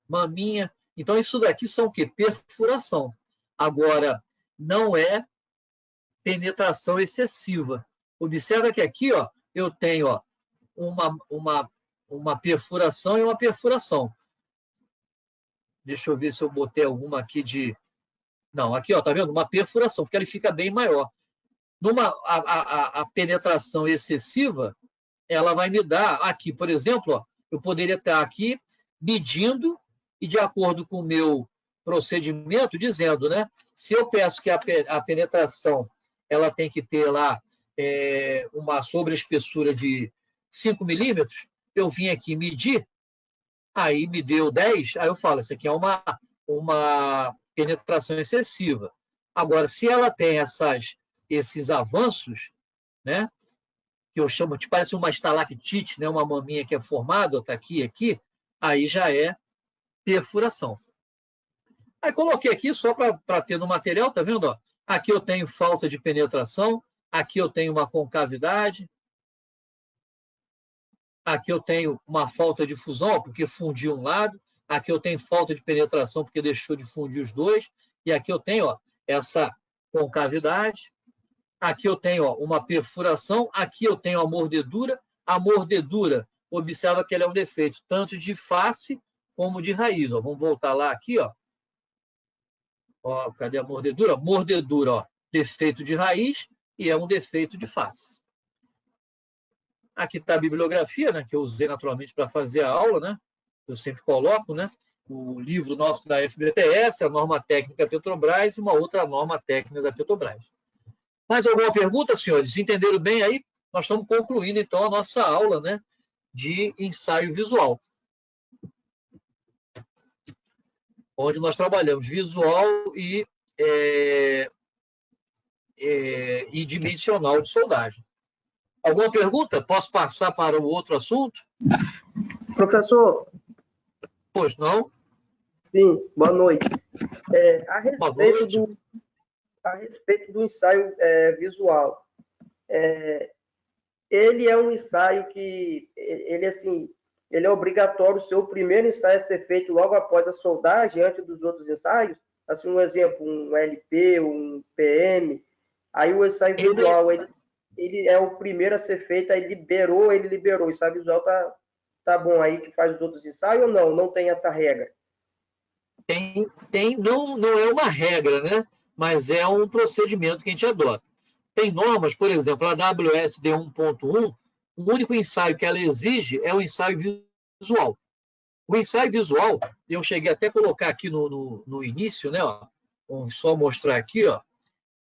maminha. Então, isso daqui são o quê? Perfuração. Agora, não é penetração excessiva. Observa que aqui, ó, eu tenho, ó, uma perfuração e uma perfuração. Deixa eu ver se eu botei alguma aqui de... Não, aqui, ó, tá vendo? Uma perfuração, porque ele fica bem maior. A penetração excessiva, ela vai me dar aqui, por exemplo, ó, eu poderia estar aqui medindo e, de acordo com o meu procedimento, dizendo, né? Se eu peço que a penetração ela tem que ter lá uma sobreespessura de 5 milímetros, eu vim aqui medir, aí me deu 10, aí eu falo, isso aqui é uma penetração excessiva. Agora, se ela tem esses avanços, né? Que eu chamo, te parece uma estalactite, né? Uma maminha que é formada, está aqui, aí já é perfuração. Aí coloquei aqui só para ter no material, tá vendo? Ó? Aqui eu tenho falta de penetração, aqui eu tenho uma concavidade, aqui eu tenho uma falta de fusão, porque fundiu um lado, aqui eu tenho falta de penetração, porque deixou de fundir os dois, e aqui eu tenho, ó, essa concavidade. Aqui eu tenho, ó, uma perfuração, aqui eu tenho a mordedura. A mordedura, observa que ela é um defeito tanto de face como de raiz. Ó. Vamos voltar lá aqui, ó. Ó, cadê a mordedura? Mordedura, ó, defeito de raiz e é um defeito de face. Aqui está a bibliografia, né, que eu usei naturalmente para fazer a aula, né? Eu sempre coloco, né? O livro nosso da FBTS, a norma técnica Petrobras e uma outra norma técnica da Petrobras. Mais alguma pergunta, senhores? Entenderam bem aí? Nós estamos concluindo, então, a nossa aula, né, de ensaio visual. Onde nós trabalhamos visual e dimensional de soldagem. Alguma pergunta? Posso passar para o outro assunto? Professor. Pois não? Sim, boa noite. A respeito do ensaio visual, ele é um ensaio que, ele assim, ele é obrigatório ser o primeiro ensaio a ser feito logo após a soldagem, antes dos outros ensaios? Assim, um exemplo, um LP, um PM. Aí o ensaio visual, ele é o primeiro a ser feito, aí ele liberou. O ensaio visual tá bom aí que faz os outros ensaios ou não? Não tem essa regra? Não é uma regra, né? Mas é um procedimento que a gente adota. Tem normas, por exemplo, a WSD 1.1, o único ensaio que ela exige é o ensaio visual. O ensaio visual, eu cheguei até a colocar aqui no início, né? Ó, vamos só mostrar aqui, ó,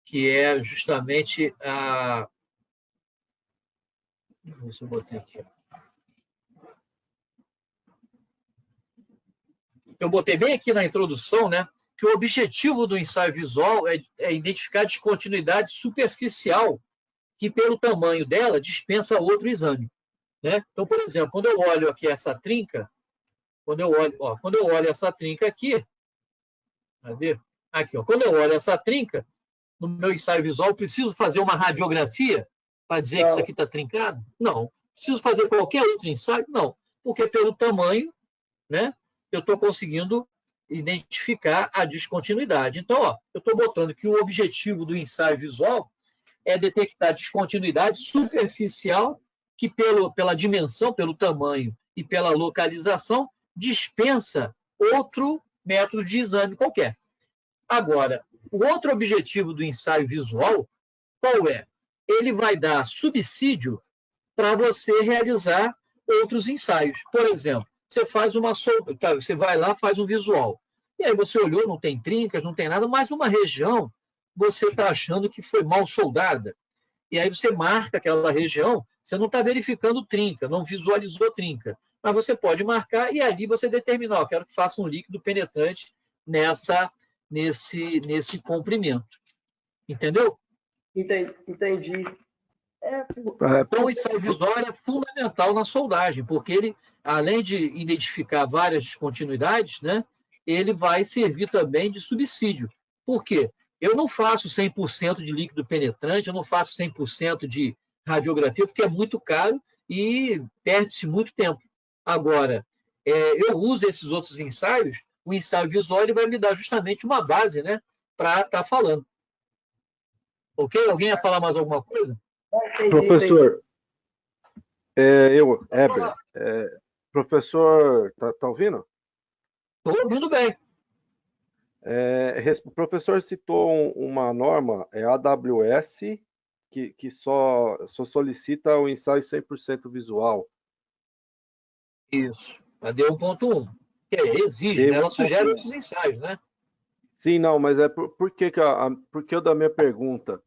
que é justamente a... Deixa eu ver se eu botei aqui. Eu botei bem aqui na introdução, né, que o objetivo do ensaio visual é identificar a descontinuidade superficial que, pelo tamanho dela, dispensa outro exame. Né? Então, por exemplo, quando eu olho aqui essa trinca, quando eu olho essa trinca aqui, aqui, ó, quando eu olho essa trinca, no meu ensaio visual, preciso fazer uma radiografia para dizer que isso aqui está trincado? Não. Preciso fazer qualquer outro ensaio? Não. Porque pelo tamanho, né, eu estou conseguindo identificar a descontinuidade. Então, ó, eu estou botando que o objetivo do ensaio visual é detectar descontinuidade superficial que, pela dimensão, pelo tamanho e pela localização, dispensa outro método de exame qualquer. Agora, o outro objetivo do ensaio visual, qual é? Ele vai dar subsídio para você realizar outros ensaios. Por exemplo, você vai lá, faz um visual. E aí você olhou, não tem trincas, não tem nada, mas uma região você está achando que foi mal soldada. E aí você marca aquela região, você não está verificando trinca, não visualizou trinca. Mas você pode marcar e ali você determinar, eu quero que faça um líquido penetrante nesse comprimento. Entendeu? Entendi. Então, o ensaio visual é fundamental na soldagem, porque ele, além de identificar várias descontinuidades, né, ele vai servir também de subsídio. Por quê? Eu não faço 100% de líquido penetrante, eu não faço 100% de radiografia, porque é muito caro e perde-se muito tempo. Agora, eu uso esses outros ensaios, o ensaio visual ele vai me dar justamente uma base, né, para estar falando. Ok? Alguém ia falar mais alguma coisa? Professor, Heber, professor, tá ouvindo? Estou ouvindo bem. O professor citou uma norma, AWS, que só solicita o ensaio 100% visual. Isso, a D1.1, que exige, né? Ela sugere outros ensaios, né? Sim, não, mas por que da minha pergunta?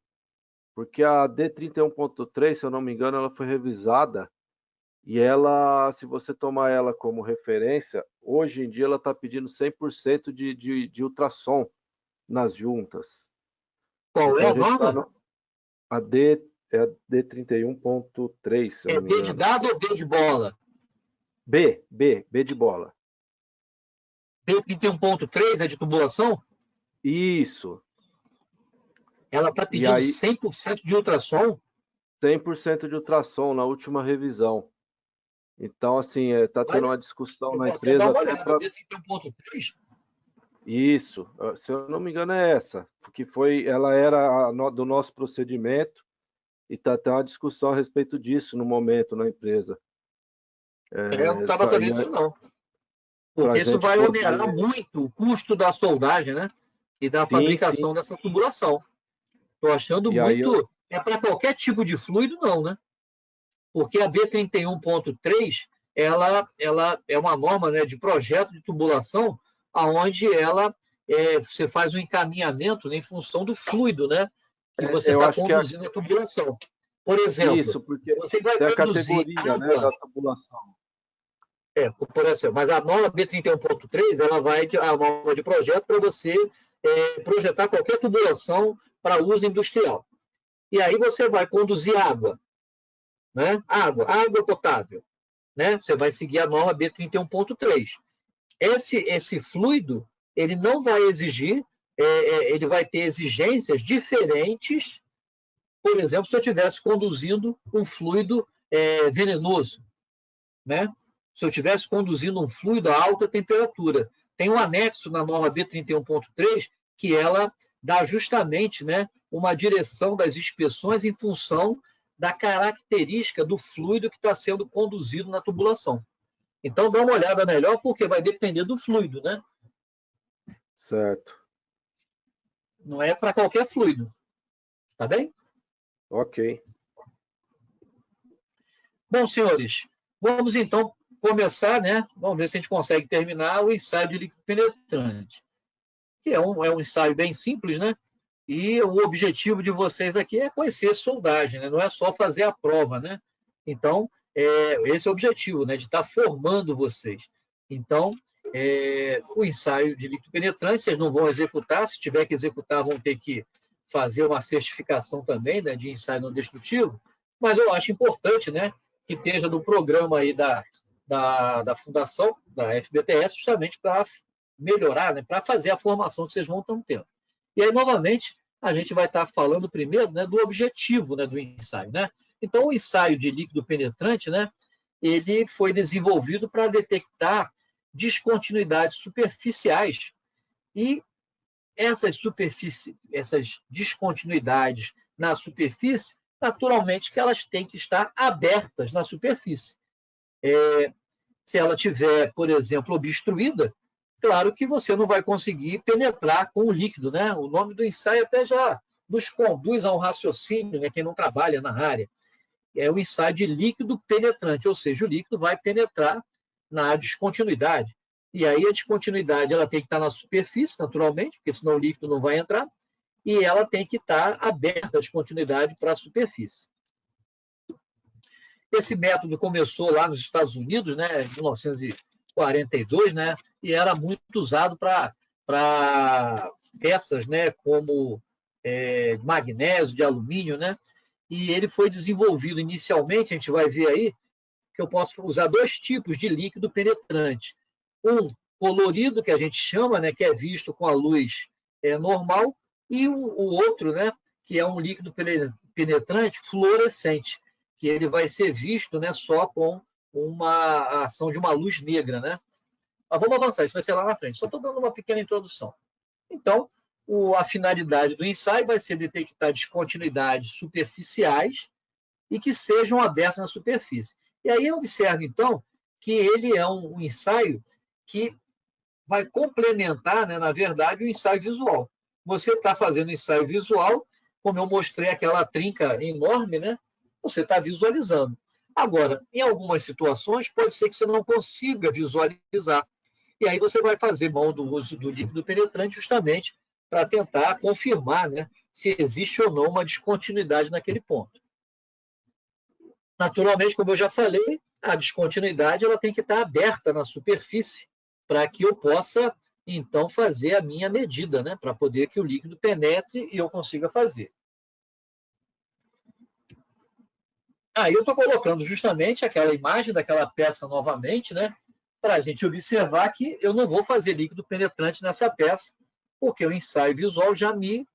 Porque a D31.3, se eu não me engano, ela foi revisada e ela, se você tomar ela como referência, hoje em dia ela está pedindo 100% de ultrassom nas juntas. Qual é a norma? A D31.3, se eu não me engano. É B de dado ou B de bola? B de bola. D31.3 é de tubulação? Isso. Ela está pedindo 100% de ultrassom? 100% de ultrassom na última revisão. Então, assim, está tendo uma discussão na empresa. D31.3? Isso. Se eu não me engano, é essa. Porque ela era do nosso procedimento e está tendo uma discussão a respeito disso no momento na empresa. Eu não estava sabendo disso, não. Porque isso vai onerar muito o custo da soldagem, né? E da fabricação dessa tubulação. Estou achando muito... É para qualquer tipo de fluido, não, né? Porque a B31.3, ela é uma norma, né, de projeto de tubulação, onde você faz um encaminhamento, né, em função do fluido, né? Que você está conduzindo a tubulação. Por exemplo, isso, porque você vai tem a conduzir categoria, água, né, da tubulação. Por exemplo, mas a norma B31.3, ela vai a norma de projeto para você projetar qualquer tubulação para uso industrial. E aí você vai conduzir água, né? Água potável, né? Você vai seguir a norma B31.3. Esse fluido, ele não vai exigir, ele vai ter exigências diferentes, por exemplo, se eu estivesse conduzindo um fluido venenoso, né? se eu estivesse conduzindo um fluido a alta temperatura. Tem um anexo na norma B31.3 que ela dá justamente, né, uma direção das inspeções em função da característica do fluido que está sendo conduzido na tubulação. Então, dá uma olhada melhor, porque vai depender do fluido, né? Certo. Não é para qualquer fluido. Tá bem? Ok. Bom, senhores, vamos então começar, né? Vamos ver se a gente consegue terminar o ensaio de líquido penetrante, que é um ensaio bem simples, né? E o objetivo de vocês aqui é conhecer soldagem, né? Não é só fazer a prova, né? Então, esse é o objetivo, né? De estar formando vocês. Então, o ensaio de líquido penetrante, vocês não vão executar, se tiver que executar, vão ter que fazer uma certificação também, né, de ensaio não destrutivo, mas eu acho importante, né, que esteja no programa aí da Fundação, da FBTS, justamente para melhorar, né, para fazer a formação que vocês vão estar tendo. E aí, novamente, a gente vai estar falando primeiro, né, do objetivo, né, do ensaio, né? Então, o ensaio de líquido penetrante, né, ele foi desenvolvido para detectar descontinuidades superficiais e essas descontinuidades na superfície, naturalmente que elas têm que estar abertas na superfície. Se ela tiver, por exemplo, obstruída, claro que você não vai conseguir penetrar com o líquido, né? O nome do ensaio até já nos conduz a um raciocínio, né? Quem não trabalha na área. É o ensaio de líquido penetrante, ou seja, o líquido vai penetrar na descontinuidade. E aí a descontinuidade ela tem que estar na superfície, naturalmente, porque senão o líquido não vai entrar, e ela tem que estar aberta a descontinuidade para a superfície. Esse método começou lá nos Estados Unidos, né, em 1942, né, e era muito usado para peças, né, como magnésio, de alumínio, né, e ele foi desenvolvido inicialmente, a gente vai ver aí, que eu posso usar dois tipos de líquido penetrante. Um colorido, que a gente chama, né, que é visto com a luz normal, e o outro, né, que é um líquido penetrante fluorescente, que ele vai ser visto, né, só com uma ação de uma luz negra, né? Mas vamos avançar, isso vai ser lá na frente. Só estou dando uma pequena introdução. Então, a finalidade do ensaio vai ser detectar descontinuidades superficiais e que sejam abertas na superfície. E aí observe, então, que ele é um ensaio que vai complementar, né, na verdade, o ensaio visual. Você está fazendo ensaio visual, como eu mostrei aquela trinca enorme, né? Você está visualizando. Agora, em algumas situações, pode ser que você não consiga visualizar. E aí você vai fazer mão do uso do líquido penetrante justamente para tentar confirmar, né, se existe ou não uma descontinuidade naquele ponto. Naturalmente, como eu já falei, a descontinuidade ela tem que estar aberta na superfície para que eu possa, então, fazer a minha medida, né, para poder que o líquido penetre e eu consiga fazer. Aí eu estou colocando justamente aquela imagem daquela peça novamente, né, para a gente observar que eu não vou fazer líquido penetrante nessa peça, porque o ensaio visual já me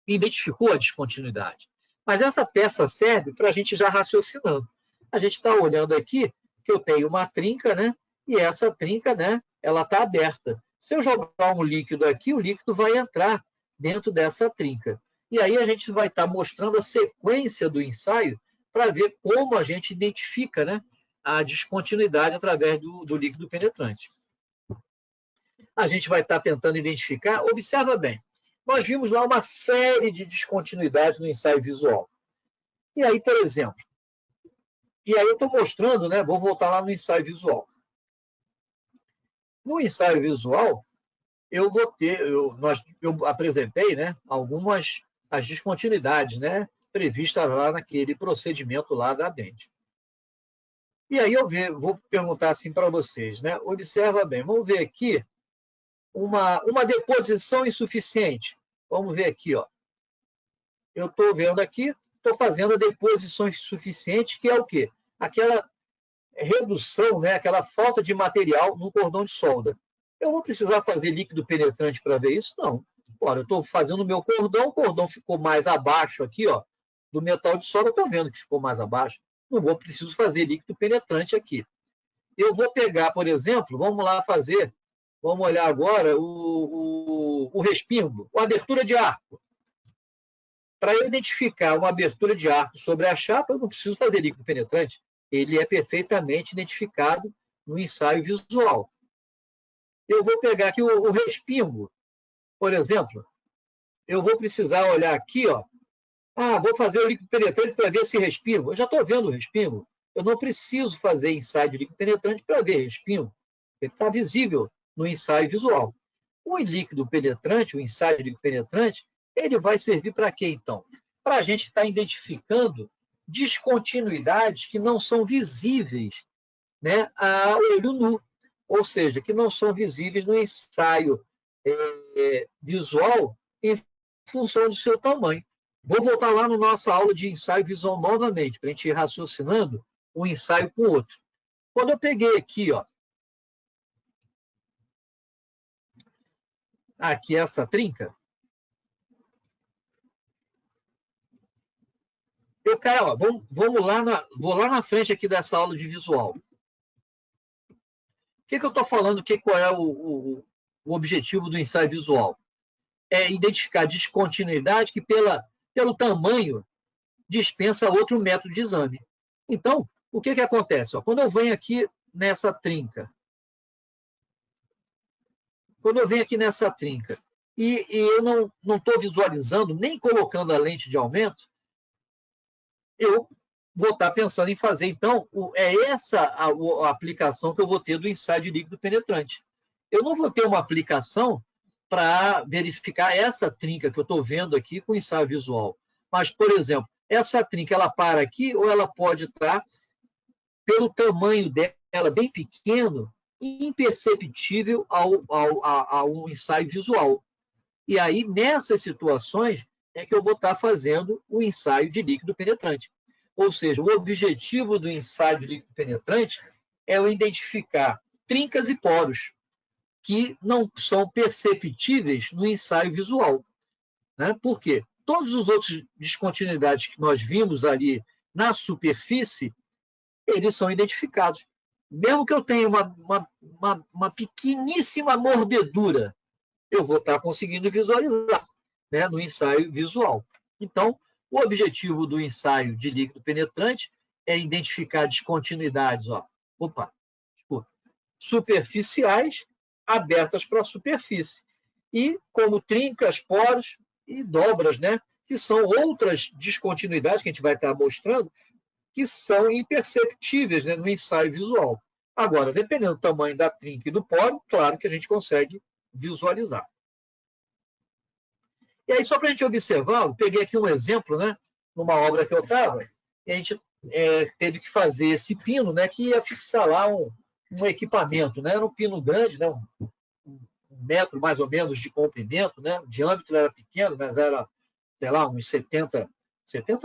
identificou a descontinuidade. Mas essa peça serve para a gente já raciocinando. A gente está olhando aqui que eu tenho uma trinca, né, e essa trinca, né, ela está aberta. Se eu jogar um líquido aqui, o líquido vai entrar dentro dessa trinca. E aí a gente vai estar mostrando a sequência do ensaio para ver como a gente identifica, né, a descontinuidade através do líquido penetrante. A gente vai estar tentando identificar, observa bem, nós vimos lá uma série de descontinuidades no ensaio visual. E aí, por exemplo, eu estou mostrando, né, vou voltar lá no ensaio visual. No ensaio visual, eu apresentei, né, algumas as descontinuidades, né, previstas lá naquele procedimento lá da Bend. E aí vou perguntar assim para vocês, né, observa bem, vamos ver aqui uma deposição insuficiente. Vamos ver aqui, ó. Eu estou vendo aqui, estou fazendo a deposição insuficiente, que é o quê? Aquela redução, né, aquela falta de material no cordão de solda. Eu vou precisar fazer líquido penetrante para ver isso? Não. Ora, eu estou fazendo o meu cordão, o cordão ficou mais abaixo aqui, ó, do metal de solda, estou vendo que ficou mais abaixo. não vou preciso fazer líquido penetrante aqui. Eu vou pegar, por exemplo, vamos lá fazer, vamos olhar agora o respingo, a abertura de arco. Para eu identificar uma abertura de arco sobre a chapa, eu não preciso fazer líquido penetrante. Ele é perfeitamente identificado no ensaio visual. Eu vou pegar aqui o respingo, por exemplo. Eu vou precisar olhar aqui, ó. Vou fazer o líquido penetrante para ver esse respingo. Eu já estou vendo o respingo. Eu não preciso fazer ensaio de líquido penetrante para ver respingo. Ele está visível no ensaio visual. O líquido penetrante, o ensaio de líquido penetrante, ele vai servir para quê, então? Para a gente estar identificando descontinuidades que não são visíveis, né, a olho nu, ou seja, que não são visíveis no ensaio visual em função do seu tamanho. Vou voltar lá na nossa aula de ensaio visual novamente, para a gente ir raciocinando um ensaio com o outro. Quando eu peguei aqui, ó, aqui essa trinca, vou lá na frente aqui dessa aula de visual. O que eu estou falando? Qual é o objetivo do ensaio visual? É identificar descontinuidade que, pelo tamanho, dispensa outro método de exame. Então, o que acontece? Quando eu venho aqui nessa trinca, e eu não estou visualizando, nem colocando a lente de aumento, eu vou estar pensando em fazer, então, essa a aplicação que eu vou ter do ensaio de líquido penetrante. Eu não vou ter uma aplicação para verificar essa trinca que eu estou vendo aqui com ensaio visual. Mas, por exemplo, essa trinca, ela para aqui ou ela pode estar, pelo tamanho dela bem pequeno, imperceptível a um ensaio visual. E aí, nessas situações, é que eu vou estar fazendo o ensaio de líquido penetrante. Ou seja, o objetivo do ensaio de líquido penetrante é eu identificar trincas e poros que não são perceptíveis no ensaio visual. Né? Por quê? Todos os outros descontinuidades que nós vimos ali na superfície, eles são identificados. Mesmo que eu tenha uma pequeníssima mordedura, eu vou estar conseguindo visualizar, né, no ensaio visual. Então, o objetivo do ensaio de líquido penetrante é identificar descontinuidades, superficiais abertas para a superfície. E como trincas, poros e dobras, né, que são outras descontinuidades que a gente vai estar mostrando, que são imperceptíveis, né, no ensaio visual. Agora, dependendo do tamanho da trinca e do poro, claro que a gente consegue visualizar. E aí, só para a gente observar, eu peguei aqui um exemplo, né, numa obra que eu estava, e a gente teve que fazer esse pino, né, que ia fixar lá um equipamento, né, era um pino grande, né, um metro mais ou menos de comprimento, né, o diâmetro era pequeno, mas era, sei lá, uns 70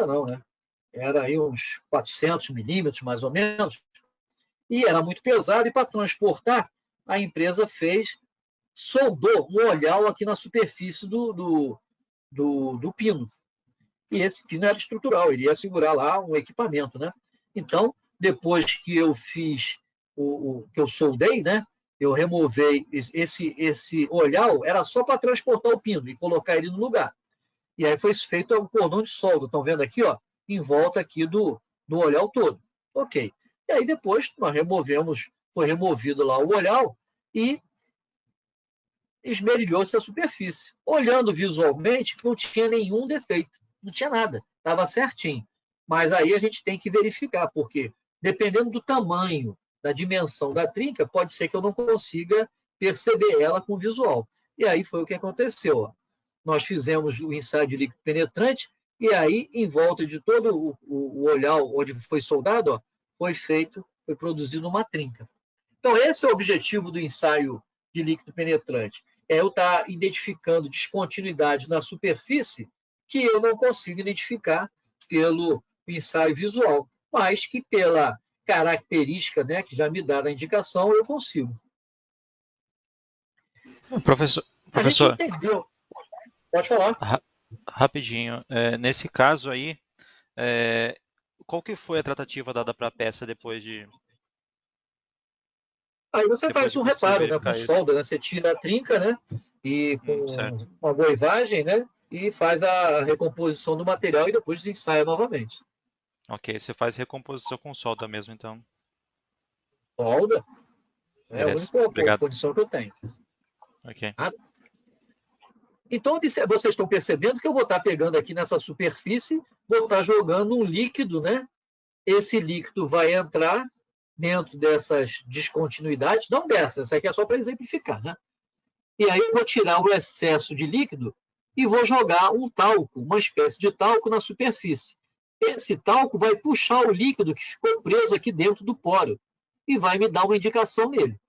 não, né, era aí uns 400 milímetros, mais ou menos, e era muito pesado, e para transportar, a empresa soldou um olhal aqui na superfície do pino. E esse pino era estrutural, ele ia segurar lá um equipamento, né? Então, depois que eu fiz que eu soldei, né? Eu removei esse olhal, era só para transportar o pino e colocar ele no lugar. E aí foi feito um cordão de solda, estão vendo aqui, ó, em volta aqui do olhal todo. Ok. E aí depois nós foi removido lá o olhal e esmerilhou-se a superfície. Olhando visualmente, não tinha nenhum defeito, não tinha nada, estava certinho. Mas aí a gente tem que verificar, porque dependendo do tamanho, da dimensão da trinca, pode ser que eu não consiga perceber ela com o visual. E aí foi o que aconteceu. Ó. Nós fizemos o ensaio de líquido penetrante, e aí, em volta de todo o olhal onde foi soldado, ó, foi produzido uma trinca. Então, esse é o objetivo do ensaio de líquido penetrante. É eu estar identificando descontinuidades na superfície que eu não consigo identificar pelo ensaio visual, mas que pela característica, né, que já me dá a indicação, eu consigo. Professor, a gente entendeu. Pode falar. Rapidinho. Nesse caso aí, qual que foi a tratativa dada para a peça depois de... Aí você Depois faz de um você reparo, né, com verificar isso. solda, né? Você tira a trinca, né? E com Certo. uma goivagem, né? E faz a recomposição do material e depois ensaia novamente. Ok, você faz recomposição com solda mesmo, então. Solda é a Beleza. única Obrigado. condição que eu tenho. Ok. Então, vocês estão percebendo que eu vou estar pegando aqui nessa superfície, vou estar jogando um líquido, né? Esse líquido vai entrar dentro dessas descontinuidades, não dessas, essa aqui é só para exemplificar, né? E aí eu vou tirar o excesso de líquido e vou jogar um talco, uma espécie de talco na superfície. Esse talco vai puxar o líquido que ficou preso aqui dentro do poro e vai me dar uma indicação nele.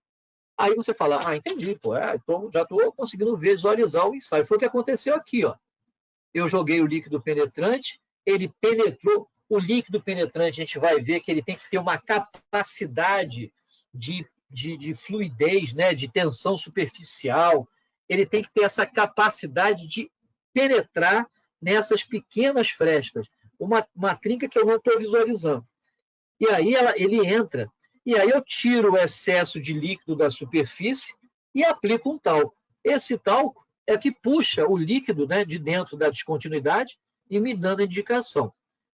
Aí você fala, entendi, pô, já estou conseguindo visualizar o ensaio. Foi o que aconteceu aqui, ó. Eu joguei o líquido penetrante, ele penetrou. O líquido penetrante, a gente vai ver que ele tem que ter uma capacidade de fluidez, né, de tensão superficial. Ele tem que ter essa capacidade de penetrar nessas pequenas frestas. Uma trinca que eu não estou visualizando. E aí ele entra. E aí eu tiro o excesso de líquido da superfície e aplico um talco. Esse talco é que puxa o líquido, né, de dentro da descontinuidade e me dando a indicação.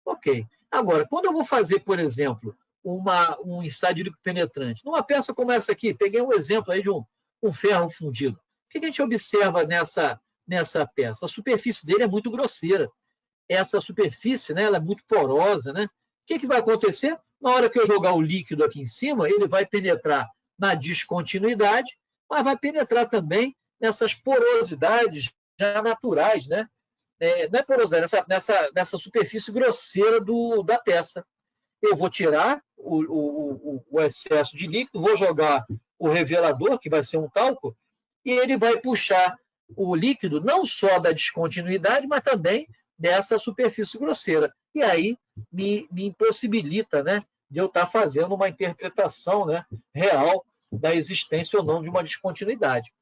Ok. Agora, quando eu vou fazer, por exemplo, um ensaio de líquido penetrante, numa peça como essa aqui, peguei um exemplo aí de um ferro fundido. O que a gente observa nessa peça? A superfície dele é muito grosseira. Essa superfície, né, ela é muito porosa, né? O que vai acontecer? Na hora que eu jogar o líquido aqui em cima, ele vai penetrar na descontinuidade, mas vai penetrar também nessas porosidades já naturais, né? Não é porosidade, nessa superfície grosseira da peça. Eu vou tirar o excesso de líquido, vou jogar o revelador, que vai ser um talco, e ele vai puxar o líquido não só da descontinuidade, mas também dessa superfície grosseira. E aí me impossibilita, né, de eu estar fazendo uma interpretação, né, real da existência ou não de uma descontinuidade.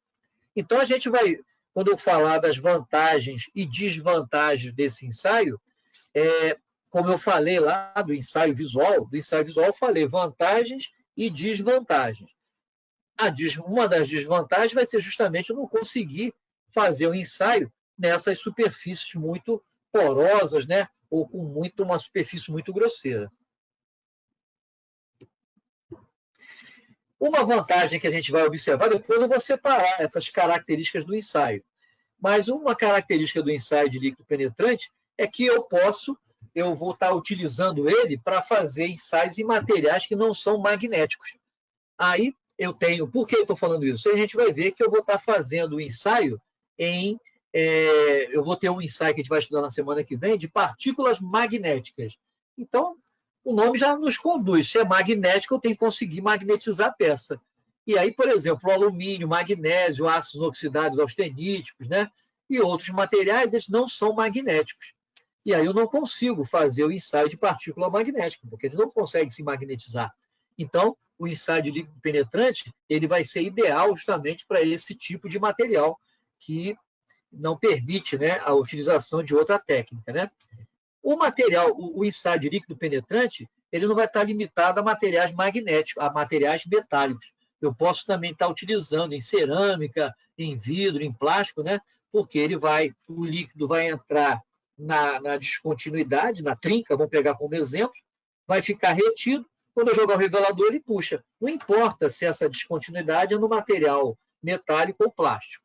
Então, a gente vai, quando eu falar das vantagens e desvantagens desse ensaio, como eu falei lá do ensaio visual eu falei vantagens e desvantagens. Uma das desvantagens vai ser justamente eu não conseguir fazer o ensaio nessas superfícies muito porosas, né? Ou com uma superfície muito grosseira. Uma vantagem que a gente vai observar, depois eu vou separar essas características do ensaio. Mas uma característica do ensaio de líquido penetrante é que eu vou estar utilizando ele para fazer ensaios em materiais que não são magnéticos. Aí eu tenho, por que eu estou falando isso? A gente vai ver que eu vou estar fazendo o ensaio eu vou ter um ensaio que a gente vai estudar na semana que vem de partículas magnéticas. Então, o nome já nos conduz. Se é magnético, eu tenho que conseguir magnetizar a peça. E aí, por exemplo, o alumínio, magnésio, ácidos oxidados austeníticos, né? E outros materiais, eles não são magnéticos. E aí eu não consigo fazer o ensaio de partícula magnética, porque eles não conseguem se magnetizar. Então, o ensaio de líquido penetrante ele vai ser ideal justamente para esse tipo de material que não permite, né, a utilização de outra técnica, né? O ensaio de líquido penetrante, ele não vai estar limitado a materiais magnéticos, a materiais metálicos. Eu posso também estar utilizando em cerâmica, em vidro, em plástico, né? Porque o líquido vai entrar na descontinuidade, na trinca, vamos pegar como exemplo, vai ficar retido. Quando eu jogar o revelador, ele puxa. Não importa se essa descontinuidade é no material metálico ou plástico.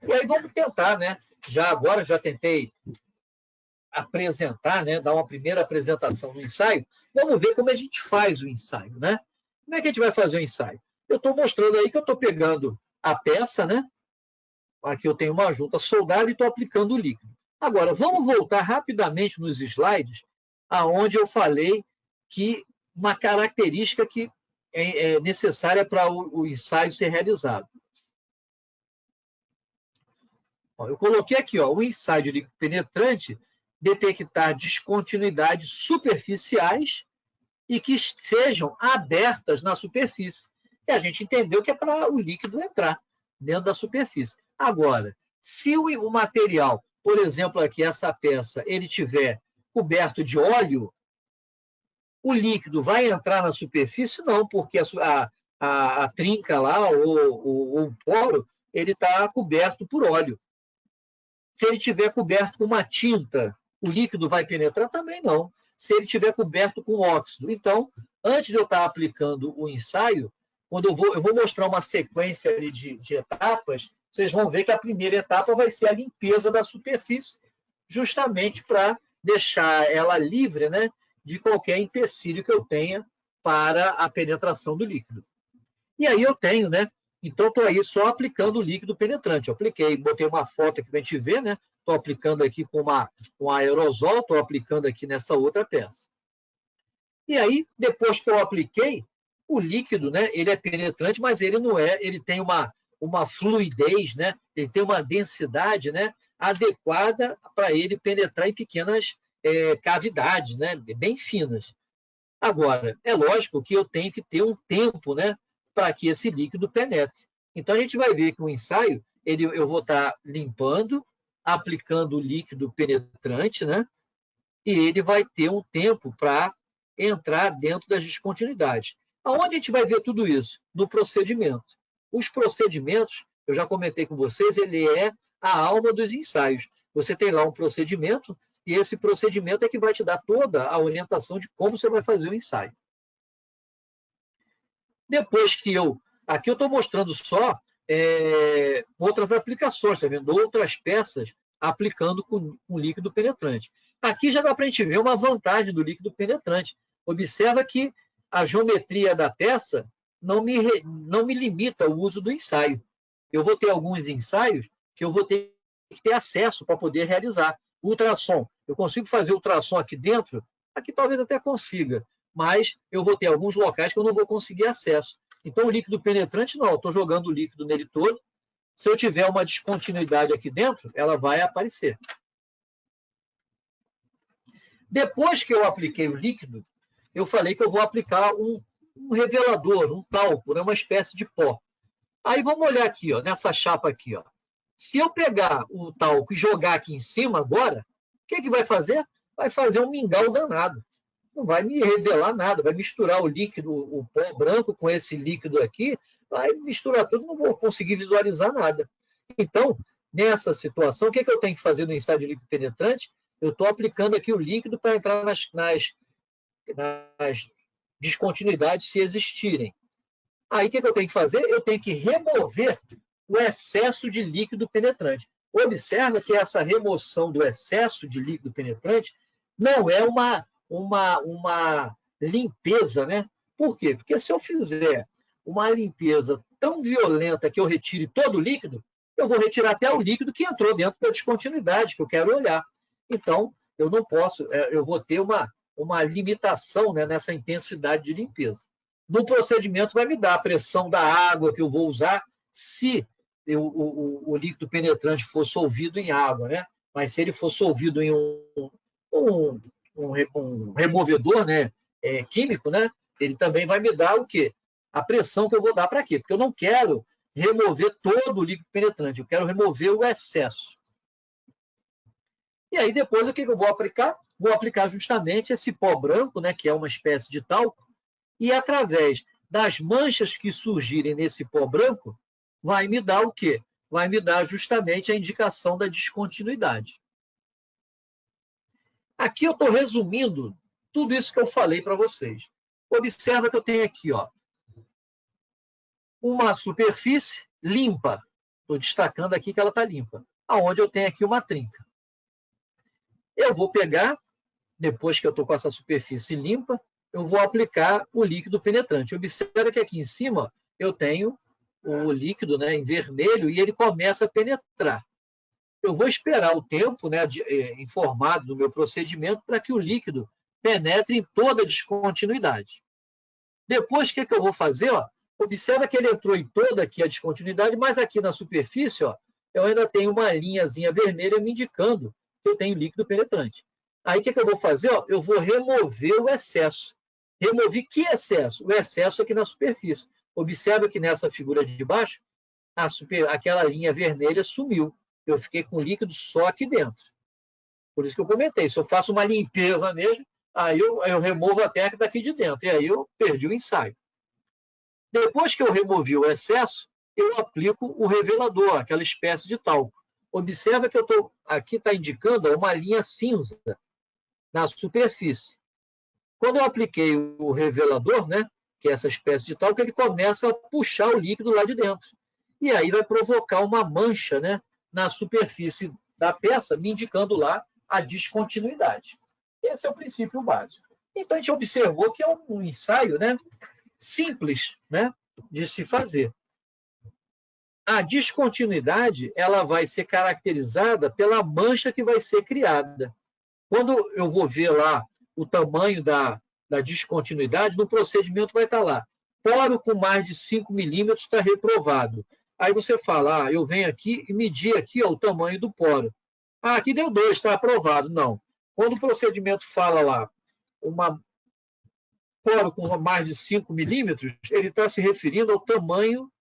E aí vamos tentar, né? Agora já tentei apresentar, né? Dar uma primeira apresentação no ensaio. Vamos ver como a gente faz o ensaio, né? Como é que a gente vai fazer o ensaio? Eu estou mostrando aí que eu estou pegando a peça, né? Aqui eu tenho uma junta soldada e estou aplicando o líquido. Agora, vamos voltar rapidamente nos slides, aonde eu falei que uma característica que é necessária para o ensaio ser realizado. Eu coloquei aqui, o ensaio de líquido penetrante, detectar descontinuidades superficiais e que sejam abertas na superfície. E a gente entendeu que é para o líquido entrar dentro da superfície. Agora, se o material, por exemplo, aqui essa peça, ele tiver coberto de óleo, o líquido vai entrar na superfície? Não, porque a trinca lá, ou o poro, ele está coberto por óleo. Se ele tiver coberto com uma tinta, o líquido vai penetrar? Também não. Se ele tiver coberto com óxido. Então, antes de eu estar aplicando o ensaio, quando eu vou mostrar uma sequência ali de etapas, vocês vão ver que a primeira etapa vai ser a limpeza da superfície, justamente para deixar ela livre, né, de qualquer empecilho que eu tenha para a penetração do líquido. E aí eu tenho, né? Então, estou aí só aplicando o líquido penetrante. Eu apliquei, botei uma foto aqui para a gente ver, né? Estou aplicando aqui com um aerosol, estou aplicando aqui nessa outra peça. E aí, depois que eu apliquei, o líquido, né? Ele é penetrante, mas ele não é, ele tem uma fluidez, né? Ele tem uma densidade, né, adequada para ele penetrar em pequenas cavidades, né, bem finas. Agora, é lógico que eu tenho que ter um tempo, né, para que esse líquido penetre. Então, a gente vai ver que o ensaio, eu vou estar limpando, aplicando o líquido penetrante, né, e ele vai ter um tempo para entrar dentro das descontinuidades. Aonde a gente vai ver tudo isso? No procedimento. Os procedimentos, eu já comentei com vocês, ele é a alma dos ensaios. Você tem lá um procedimento, e esse procedimento é que vai te dar toda a orientação de como você vai fazer o ensaio. Depois que aqui eu estou mostrando só outras aplicações, tá vendo? Outras peças aplicando com líquido penetrante. Aqui já dá para a gente ver uma vantagem do líquido penetrante. Observa que a geometria da peça não me limita ao uso do ensaio. Eu vou ter alguns ensaios que eu vou ter que ter acesso para poder realizar. Ultrassom. Eu consigo fazer ultrassom aqui dentro? Aqui talvez até consiga, mas eu vou ter alguns locais que eu não vou conseguir acesso. Então, o líquido penetrante, não. Eu estou jogando o líquido nele todo. Se eu tiver uma descontinuidade aqui dentro, ela vai aparecer. Depois que eu apliquei o líquido, eu falei que eu vou aplicar um revelador, um talco, né, uma espécie de pó. Aí vamos olhar aqui, ó, nessa chapa aqui. Ó. Se eu pegar o talco e jogar aqui em cima agora, o que vai fazer? Vai fazer um mingau danado. Não vai me revelar nada, vai misturar o líquido, o pó branco com esse líquido aqui, vai misturar tudo, não vou conseguir visualizar nada. Então, nessa situação, o que eu tenho que fazer no ensaio de líquido penetrante? Eu estou aplicando aqui o líquido para entrar nas descontinuidades, se existirem. Aí, o que eu tenho que fazer? Eu tenho que remover o excesso de líquido penetrante. Observa que essa remoção do excesso de líquido penetrante não é uma limpeza, né? Por quê? Porque se eu fizer uma limpeza tão violenta que eu retire todo o líquido, eu vou retirar até o líquido que entrou dentro da descontinuidade, que eu quero olhar. Então, eu não posso, eu vou ter uma limitação, né, nessa intensidade de limpeza. No procedimento, vai me dar a pressão da água que eu vou usar, se o líquido penetrante for solvido em água, né? Mas se ele for solvido em um removedor, né, químico, né, ele também vai me dar o quê? A pressão que eu vou dar para quê? Porque eu não quero remover todo o líquido penetrante, eu quero remover o excesso. E aí depois o que eu vou aplicar? Vou aplicar justamente esse pó branco, né, que é uma espécie de talco, e através das manchas que surgirem nesse pó branco, vai me dar o quê? Vai me dar justamente a indicação da descontinuidade. Aqui eu estou resumindo tudo isso que eu falei para vocês. Observa que eu tenho aqui, ó, uma superfície limpa. Estou destacando aqui que ela está limpa. Aonde eu tenho aqui uma trinca. Eu vou pegar, depois que eu estou com essa superfície limpa, eu vou aplicar o líquido penetrante. Observa que aqui em cima eu tenho o líquido, né, em vermelho e ele começa a penetrar. Eu vou esperar o tempo, né, informado do meu procedimento para que o líquido penetre em toda a descontinuidade. Depois, o que eu vou fazer? Ó, observa que ele entrou em toda aqui a descontinuidade, mas aqui na superfície, ó, eu ainda tenho uma linhazinha vermelha me indicando que eu tenho líquido penetrante. Aí, o que eu vou fazer? Ó, eu vou remover o excesso. Remover que excesso? O excesso aqui na superfície. Observa que nessa figura de baixo, aquela linha vermelha sumiu. Eu fiquei com líquido só aqui dentro. Por isso que eu comentei, se eu faço uma limpeza mesmo, aí eu removo a terra daqui de dentro, e aí eu perdi o ensaio. Depois que eu removi o excesso, eu aplico o revelador, aquela espécie de talco. Observa que aqui está indicando uma linha cinza na superfície. Quando eu apliquei o revelador, né, que é essa espécie de talco, ele começa a puxar o líquido lá de dentro. E aí vai provocar uma mancha, né, na superfície da peça, me indicando lá a descontinuidade. Esse é o princípio básico. Então, a gente observou que é um ensaio, né, simples, né, de se fazer. A descontinuidade ela vai ser caracterizada pela mancha que vai ser criada. Quando eu vou ver lá o tamanho da descontinuidade, no procedimento vai estar lá. Poro com mais de 5 milímetros está reprovado. Aí você fala, eu venho aqui e medir aqui o tamanho do poro. Aqui deu 2, está aprovado. Não. Quando o procedimento fala lá, poro com mais de 5 milímetros, ele está se referindo ao tamanho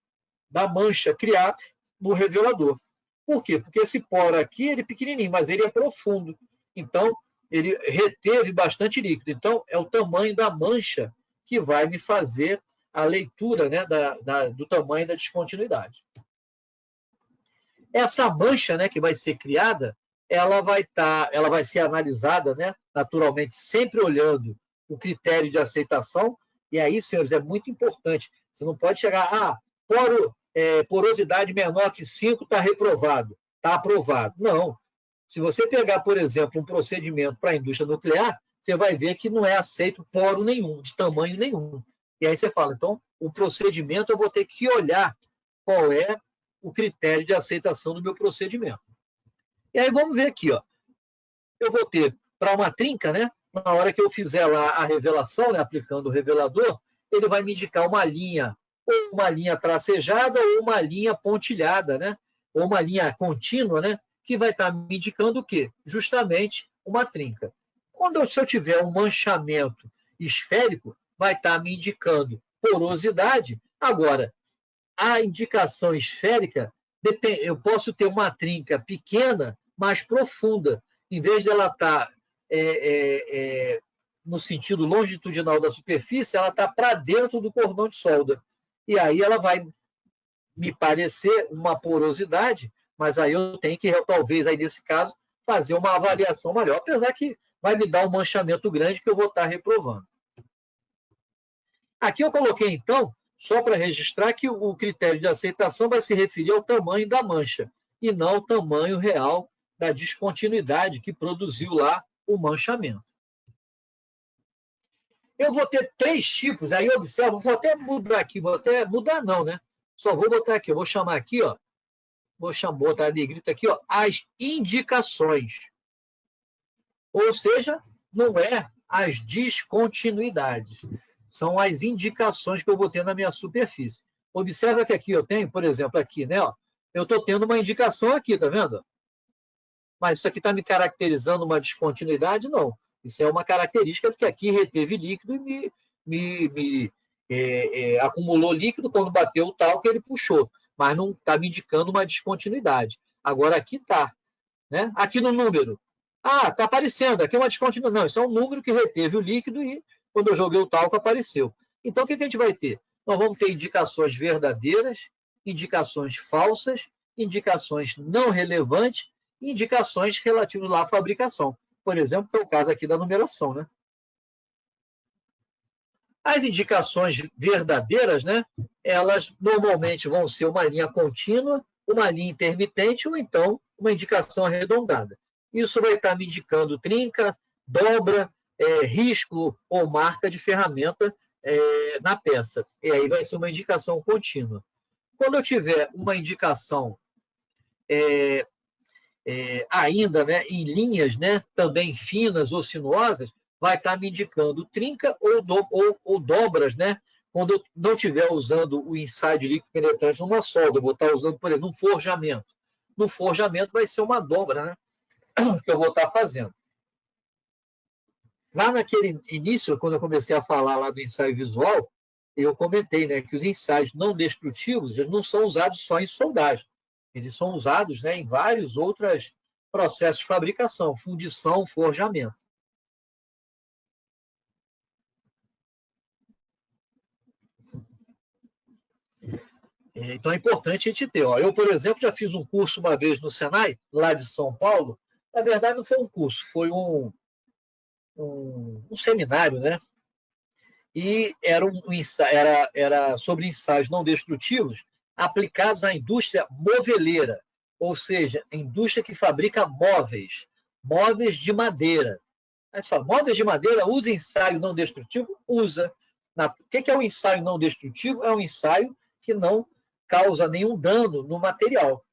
da mancha criada no revelador. Por quê? Porque esse poro aqui ele é pequenininho, mas ele é profundo. Então, ele reteve bastante líquido. Então, é o tamanho da mancha que vai me fazer a leitura, né, do tamanho da descontinuidade. Essa mancha, né, que vai ser criada, ela vai ser analisada, né, naturalmente, sempre olhando o critério de aceitação. E aí, senhores, é muito importante. Você não pode chegar, porosidade menor que 5 está reprovado, está aprovado. Não. Se você pegar, por exemplo, um procedimento para a indústria nuclear, você vai ver que não é aceito poro nenhum, de tamanho nenhum. E aí você fala, então, o procedimento eu vou ter que olhar qual é o critério de aceitação do meu procedimento. E aí vamos ver aqui, ó. Eu vou ter, para uma trinca, né, na hora que eu fizer lá a revelação, né, aplicando o revelador, ele vai me indicar uma linha, ou uma linha tracejada, ou uma linha pontilhada, né, ou uma linha contínua, né, que vai estar me indicando o quê? Justamente uma trinca. Se eu tiver um manchamento esférico, vai estar me indicando porosidade. Agora, a indicação esférica, eu posso ter uma trinca pequena, mas profunda. Em vez de ela estar no sentido longitudinal da superfície, ela está para dentro do cordão de solda. E aí ela vai me parecer uma porosidade, mas aí eu tenho que, talvez, aí nesse caso, fazer uma avaliação maior, apesar que vai me dar um manchamento grande que eu vou estar reprovando. Aqui eu coloquei, então, só para registrar que o critério de aceitação vai se referir ao tamanho da mancha e não ao tamanho real da descontinuidade que produziu lá o manchamento. Eu vou ter 3 tipos, aí observa, vou até mudar aqui, mudar não, né? Só vou botar aqui, eu vou chamar aqui, ó, botar a negrita aqui, ó, as indicações. Ou seja, não é as descontinuidades, são as indicações que eu vou ter na minha superfície. Observa que aqui eu tenho, por exemplo, aqui, né, ó, eu estou tendo uma indicação aqui, tá vendo? Mas isso aqui está me caracterizando uma descontinuidade? Não. Isso é uma característica de que aqui reteve líquido e me acumulou líquido, quando bateu o talco ele puxou, mas não está me indicando uma descontinuidade. Agora aqui está, né? Aqui no número. Está aparecendo, aqui é uma descontinuidade. Não, isso é um número que reteve o líquido e quando eu joguei o talco apareceu. Então o que a gente vai ter? Nós vamos ter indicações verdadeiras, indicações falsas, indicações não relevantes e indicações relativas lá à fabricação. Por exemplo, que é o caso aqui da numeração, né? As indicações verdadeiras, né, elas normalmente vão ser uma linha contínua, uma linha intermitente ou então uma indicação arredondada. Isso vai estar me indicando trinca, dobra, risco ou marca de ferramenta na peça. E aí vai ser uma indicação contínua. Quando eu tiver uma indicação ainda, né, em linhas, né, também finas ou sinuosas, vai estar me indicando trinca ou dobras, né? Quando eu não estiver usando o ensaio de líquido penetrante numa solda, eu vou estar usando, por exemplo, um forjamento. No forjamento vai ser uma dobra, né? Que eu vou estar fazendo. Lá naquele início, quando eu comecei a falar lá do ensaio visual, eu comentei, né, que os ensaios não destrutivos eles não são usados só em soldagem. Eles são usados, né, em várias outras processo de fabricação, fundição, forjamento. Então é importante a gente ter. Eu, por exemplo, já fiz um curso uma vez no Senai, lá de São Paulo. Na verdade, não foi um curso, foi um seminário, né? E era sobre ensaios não destrutivos aplicados à indústria moveleira, ou seja, a indústria que fabrica móveis de madeira. Aí você fala, móveis de madeira usa ensaio não destrutivo? Usa. O que é um ensaio não destrutivo? É um ensaio que não causa nenhum dano no material.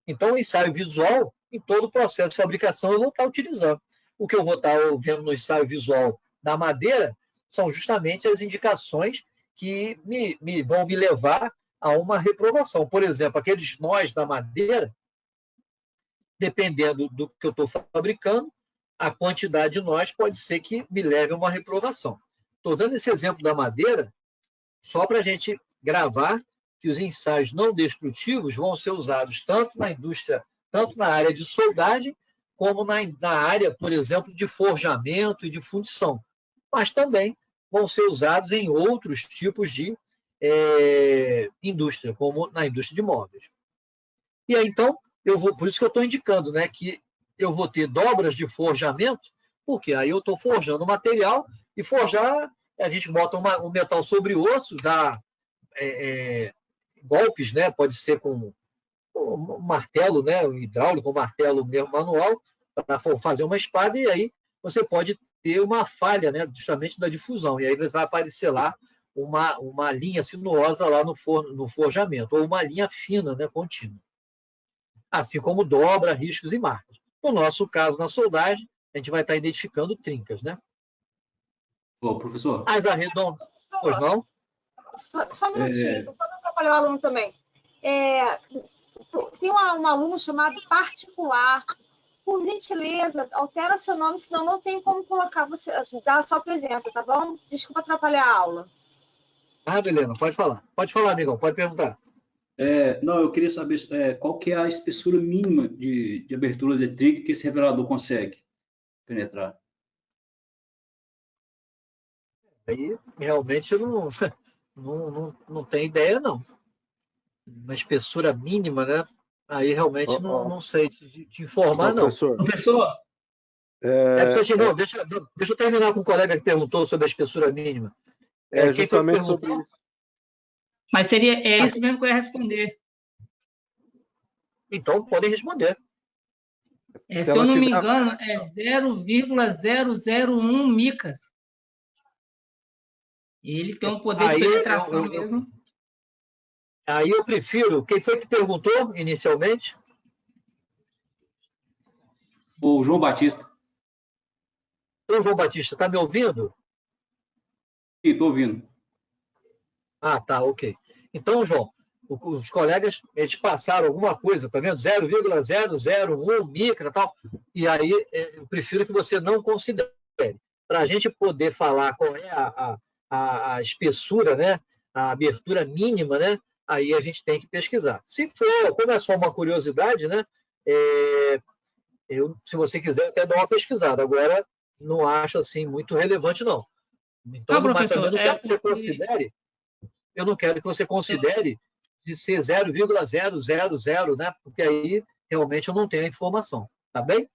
Então, o ensaio visual, em todo o processo de fabricação, eu vou estar utilizando. O que eu vou estar vendo no ensaio visual da madeira são justamente as indicações que vão me levar a uma reprovação. Por exemplo, aqueles nós da madeira, dependendo do que eu estou fabricando, a quantidade de nós pode ser que me leve a uma reprovação. Estou dando esse exemplo da madeira só para a gente gravar que os ensaios não destrutivos vão ser usados tanto na indústria, tanto na área de soldagem, como na área, por exemplo, de forjamento e de fundição. Mas também vão ser usados em outros tipos de indústria, como na indústria de móveis. E aí, então, por isso que eu estou indicando, né, que eu vou ter dobras de forjamento, porque aí eu estou forjando material, e forjar, a gente bota um metal sobre osso, dá golpes, né, pode ser com um martelo, né, um hidráulico, um martelo mesmo manual, para fazer uma espada, e aí você pode ter uma falha, né, justamente da difusão, e aí vai aparecer lá uma linha sinuosa lá no forjamento, ou uma linha fina, né, contínua. Assim como dobra, riscos e marcas. No nosso caso, na soldagem, a gente vai estar identificando trincas, né? Ô, professor. As arredondas. Pois não? Só um minutinho, só não atrapalhar o aluno também. Tem um aluno chamado particular. Por gentileza, altera seu nome, senão não tem como colocar você, assim, dar a sua presença, tá bom? Desculpa atrapalhar a aula. Helena, pode falar. Pode falar, amigão, pode perguntar. Não, eu queria saber qual que é a espessura mínima de abertura de trinca que esse revelador consegue penetrar. Aí, realmente, eu não tenho ideia, não. Uma espessura mínima, né? Aí, realmente, não sei te informar, professor. não. Professor? Não, deixa eu terminar com o colega que perguntou sobre a espessura mínima. Justamente sobre isso. Mas seria isso mesmo que eu ia responder. Então, podem responder. Se eu não me engano, é 0,001 micas. Ele tem um poder de penetração mesmo. Aí eu prefiro... Quem foi que perguntou inicialmente? O João Batista. Ô, João Batista, está me ouvindo? Sim, estou ouvindo. Ah, tá, ok. Então, João, os colegas, eles passaram alguma coisa, tá vendo? 0,001 micra e tal. E aí, eu prefiro que você não considere. Para a gente poder falar qual é a espessura, né? A abertura mínima, né? Aí a gente tem que pesquisar. Se for, como é só uma curiosidade, né? Se você quiser, eu até dar uma pesquisada. Agora, não acho assim muito relevante, não. Então, mas também não quero que você considere. Eu não quero que você considere de ser 0,000, né? Porque aí realmente eu não tenho a informação. Tá bem?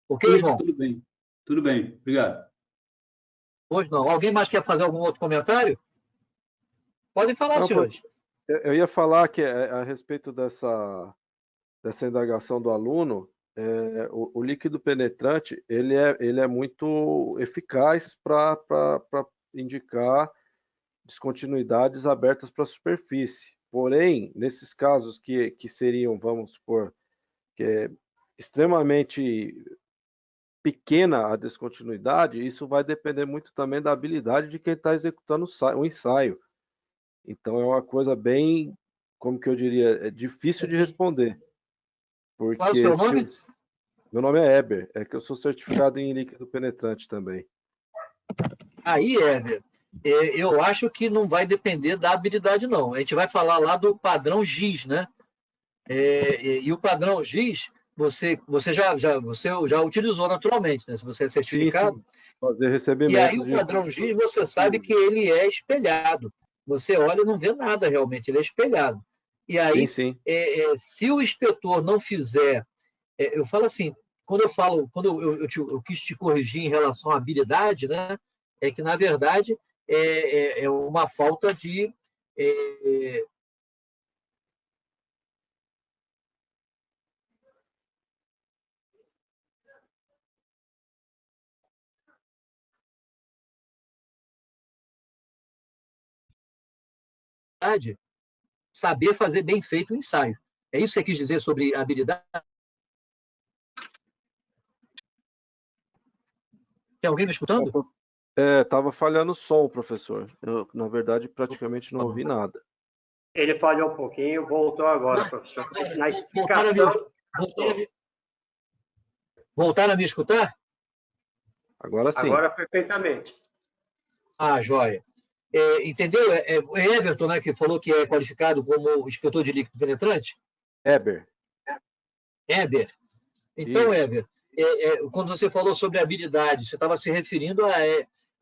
Ok, João? Tudo bem. Tudo bem. Obrigado. Pois não. Alguém mais quer fazer algum outro comentário? Podem falar, senhores. Eu ia falar que a respeito dessa indagação do aluno, o líquido penetrante ele é muito eficaz para indicar descontinuidades abertas para a superfície. Porém, nesses casos que seriam, vamos supor, que é extremamente pequena a descontinuidade, isso vai depender muito também da habilidade de quem está executando o ensaio. Então, é uma coisa bem, como que eu diria, difícil de responder. Porque qual é o seu nome? Meu nome é Eber, é que eu sou certificado em líquido penetrante também. Aí, Eber, eu acho que não vai depender da habilidade, não. A gente vai falar lá do padrão GIS, né? E o padrão GIS você já utilizou naturalmente, né? Se você é certificado. Sim. Fazer recebimento. E aí o padrão GIS, você sabe que ele é espelhado. Você olha e não vê nada realmente, ele é espelhado. E aí, Sim. se o inspetor não fizer... eu falo assim, quando eu quis te corrigir em relação à habilidade, né? É que, na verdade, é uma falta de... saber fazer bem feito o ensaio. É isso que você quis dizer sobre habilidade? Tem alguém me escutando? Estava falhando o som, professor. Eu, na verdade, praticamente não ouvi nada. Ele falhou um pouquinho, voltou agora, professor. Na explicação... Voltaram a me escutar? Agora sim. Agora perfeitamente. Ah, joia. Entendeu? É Everton, né, que falou que é qualificado como inspetor de líquido penetrante? Eber. Então, Isso. Eber, quando você falou sobre habilidade, você estava se referindo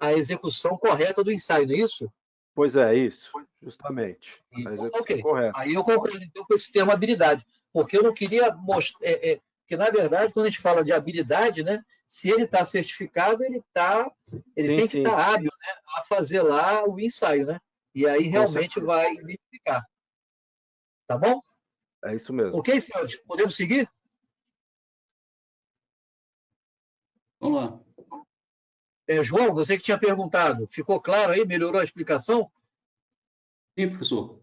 à execução correta do ensaio, não é isso? Pois é, isso. Justamente. A execução Ok. correta. Aí eu concordo então, com esse termo habilidade, porque eu não queria mostrar... porque, na verdade, quando a gente fala de habilidade, né, se ele está certificado, ele tem que estar hábil, né, a fazer lá o ensaio, né? E aí realmente vai identificar. Tá bom? É isso mesmo. Ok, senhores? Podemos seguir? Vamos lá. João, você que tinha perguntado, ficou claro aí? Melhorou a explicação? Sim, professor.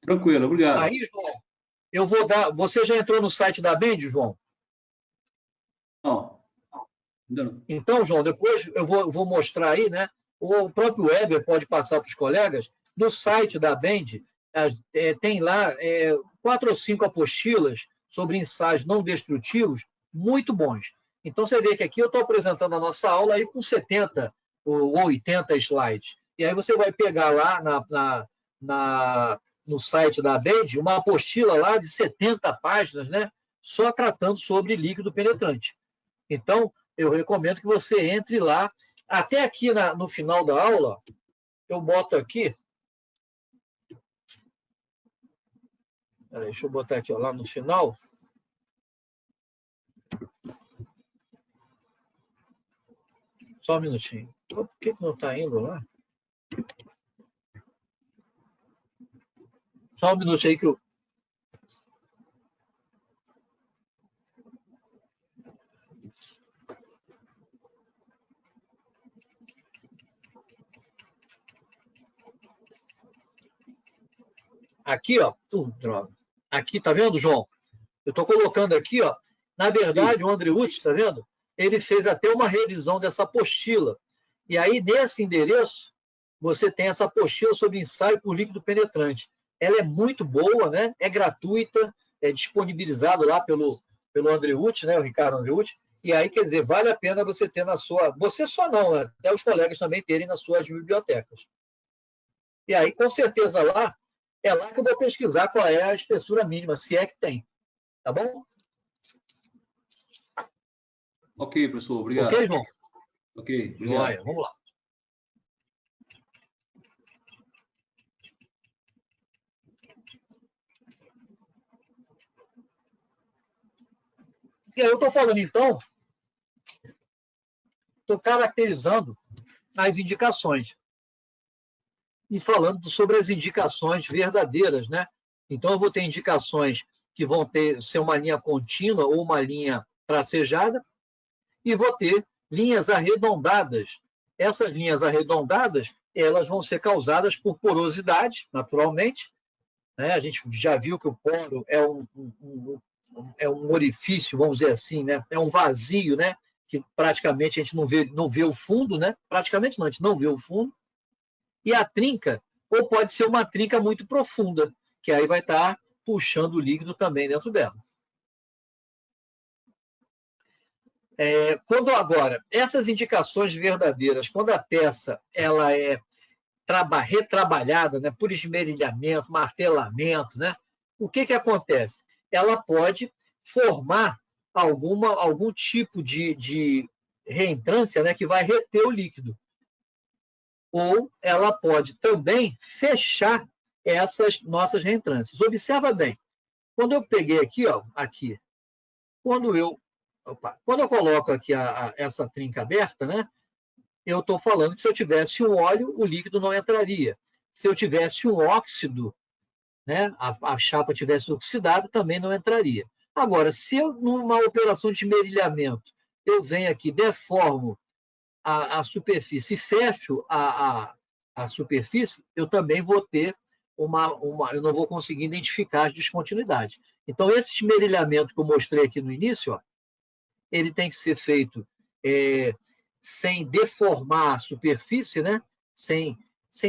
Tranquilo, obrigado. Aí, João, eu vou dar... Você já entrou no site da Bend, João? Não. Ainda não. Então, João, depois eu vou mostrar aí, né? O próprio Weber pode passar para os colegas. No site da Bend, tem lá 4 ou 5 apostilas sobre ensaios não destrutivos muito bons. Então, você vê que aqui eu estou apresentando a nossa aula aí com 70 ou 80 slides. E aí você vai pegar lá no site da Bend uma apostila lá de 70 páginas, né? Só tratando sobre líquido penetrante. Então, eu recomendo que você entre lá. Até aqui no final da aula, eu boto aqui. Deixa eu botar aqui lá no final. Só um minutinho. Por que não está indo lá? Só um minutinho aí que eu... Aqui, ó. Droga. Aqui, tá vendo, João? Eu estou colocando aqui, ó. Na verdade, o Andreucci, tá vendo? Ele fez até uma revisão dessa apostila. E aí, nesse endereço, você tem essa apostila sobre ensaio por líquido penetrante. Ela é muito boa, né? É gratuita, é disponibilizado lá pelo Andreucci, né? O Ricardo Andreucci. E aí, quer dizer, vale a pena você ter na sua... Você só não, né? Até os colegas também terem nas suas bibliotecas. E aí, com certeza, lá é lá que eu vou pesquisar qual é a espessura mínima, se é que tem. Tá bom? Ok, professor, obrigado. Ok, João? Ok, obrigado. Joia, vamos lá. E aí eu estou falando, então, estou caracterizando as indicações. E falando sobre as indicações verdadeiras, né? Então, eu vou ter indicações que vão ser uma linha contínua ou uma linha tracejada, e vou ter linhas arredondadas. Essas linhas arredondadas, elas vão ser causadas por porosidade, naturalmente, né? A gente já viu que o poro é um orifício, vamos dizer assim, né? É um vazio, né? Que praticamente a gente não vê o fundo, né? Praticamente não, a gente não vê o fundo. E a trinca, ou pode ser uma trinca muito profunda, que aí vai estar puxando o líquido também dentro dela. Quando agora, essas indicações verdadeiras, quando a peça ela é retrabalhada, né, por esmerilhamento, martelamento, né, o que acontece? Ela pode formar algum tipo de reentrância, né, que vai reter o líquido. Ou ela pode também fechar essas nossas reentrâncias. Observa bem, quando eu peguei aqui, ó, aqui, quando eu coloco aqui essa trinca aberta, né, eu estou falando que se eu tivesse um óleo, o líquido não entraria. Se eu tivesse um óxido, né, a chapa tivesse oxidado, também não entraria. Agora, se eu, numa operação de esmerilhamento, eu venho aqui, deformo a superfície e fecho a superfície, eu também vou ter eu não vou conseguir identificar as descontinuidades. Então, esse esmerilhamento que eu mostrei aqui no início, ó, ele tem que ser feito sem deformar a superfície, né? sem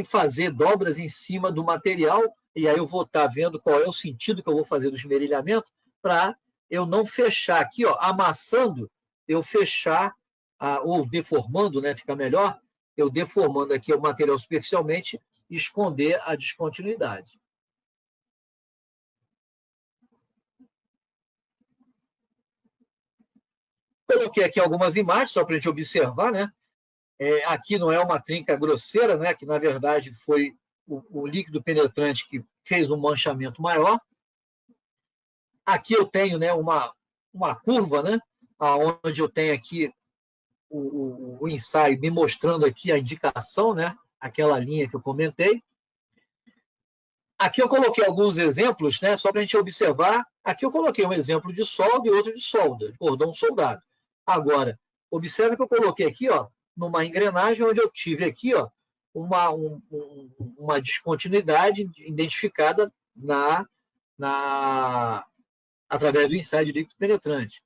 fazer dobras em cima do material, e aí eu vou estar vendo qual é o sentido que eu vou fazer do esmerilhamento, para eu não fechar aqui, ó, amassando, eu fechar, ou deformando, né? Fica melhor, eu deformando aqui o material superficialmente e esconder a descontinuidade. Coloquei aqui algumas imagens, só para a gente observar, né? Aqui não é uma trinca grosseira, né? Que na verdade foi o líquido penetrante que fez um manchamento maior. Aqui eu tenho, né, uma curva, né? Onde eu tenho aqui o ensaio me mostrando aqui a indicação, né? Aquela linha que eu comentei. Aqui eu coloquei alguns exemplos, né? Só para a gente observar. Aqui eu coloquei um exemplo de solda e outro de solda, de cordão soldado. Agora, observe que eu coloquei aqui, ó, numa engrenagem onde eu tive aqui, ó, uma descontinuidade identificada através do ensaio de líquido penetrante.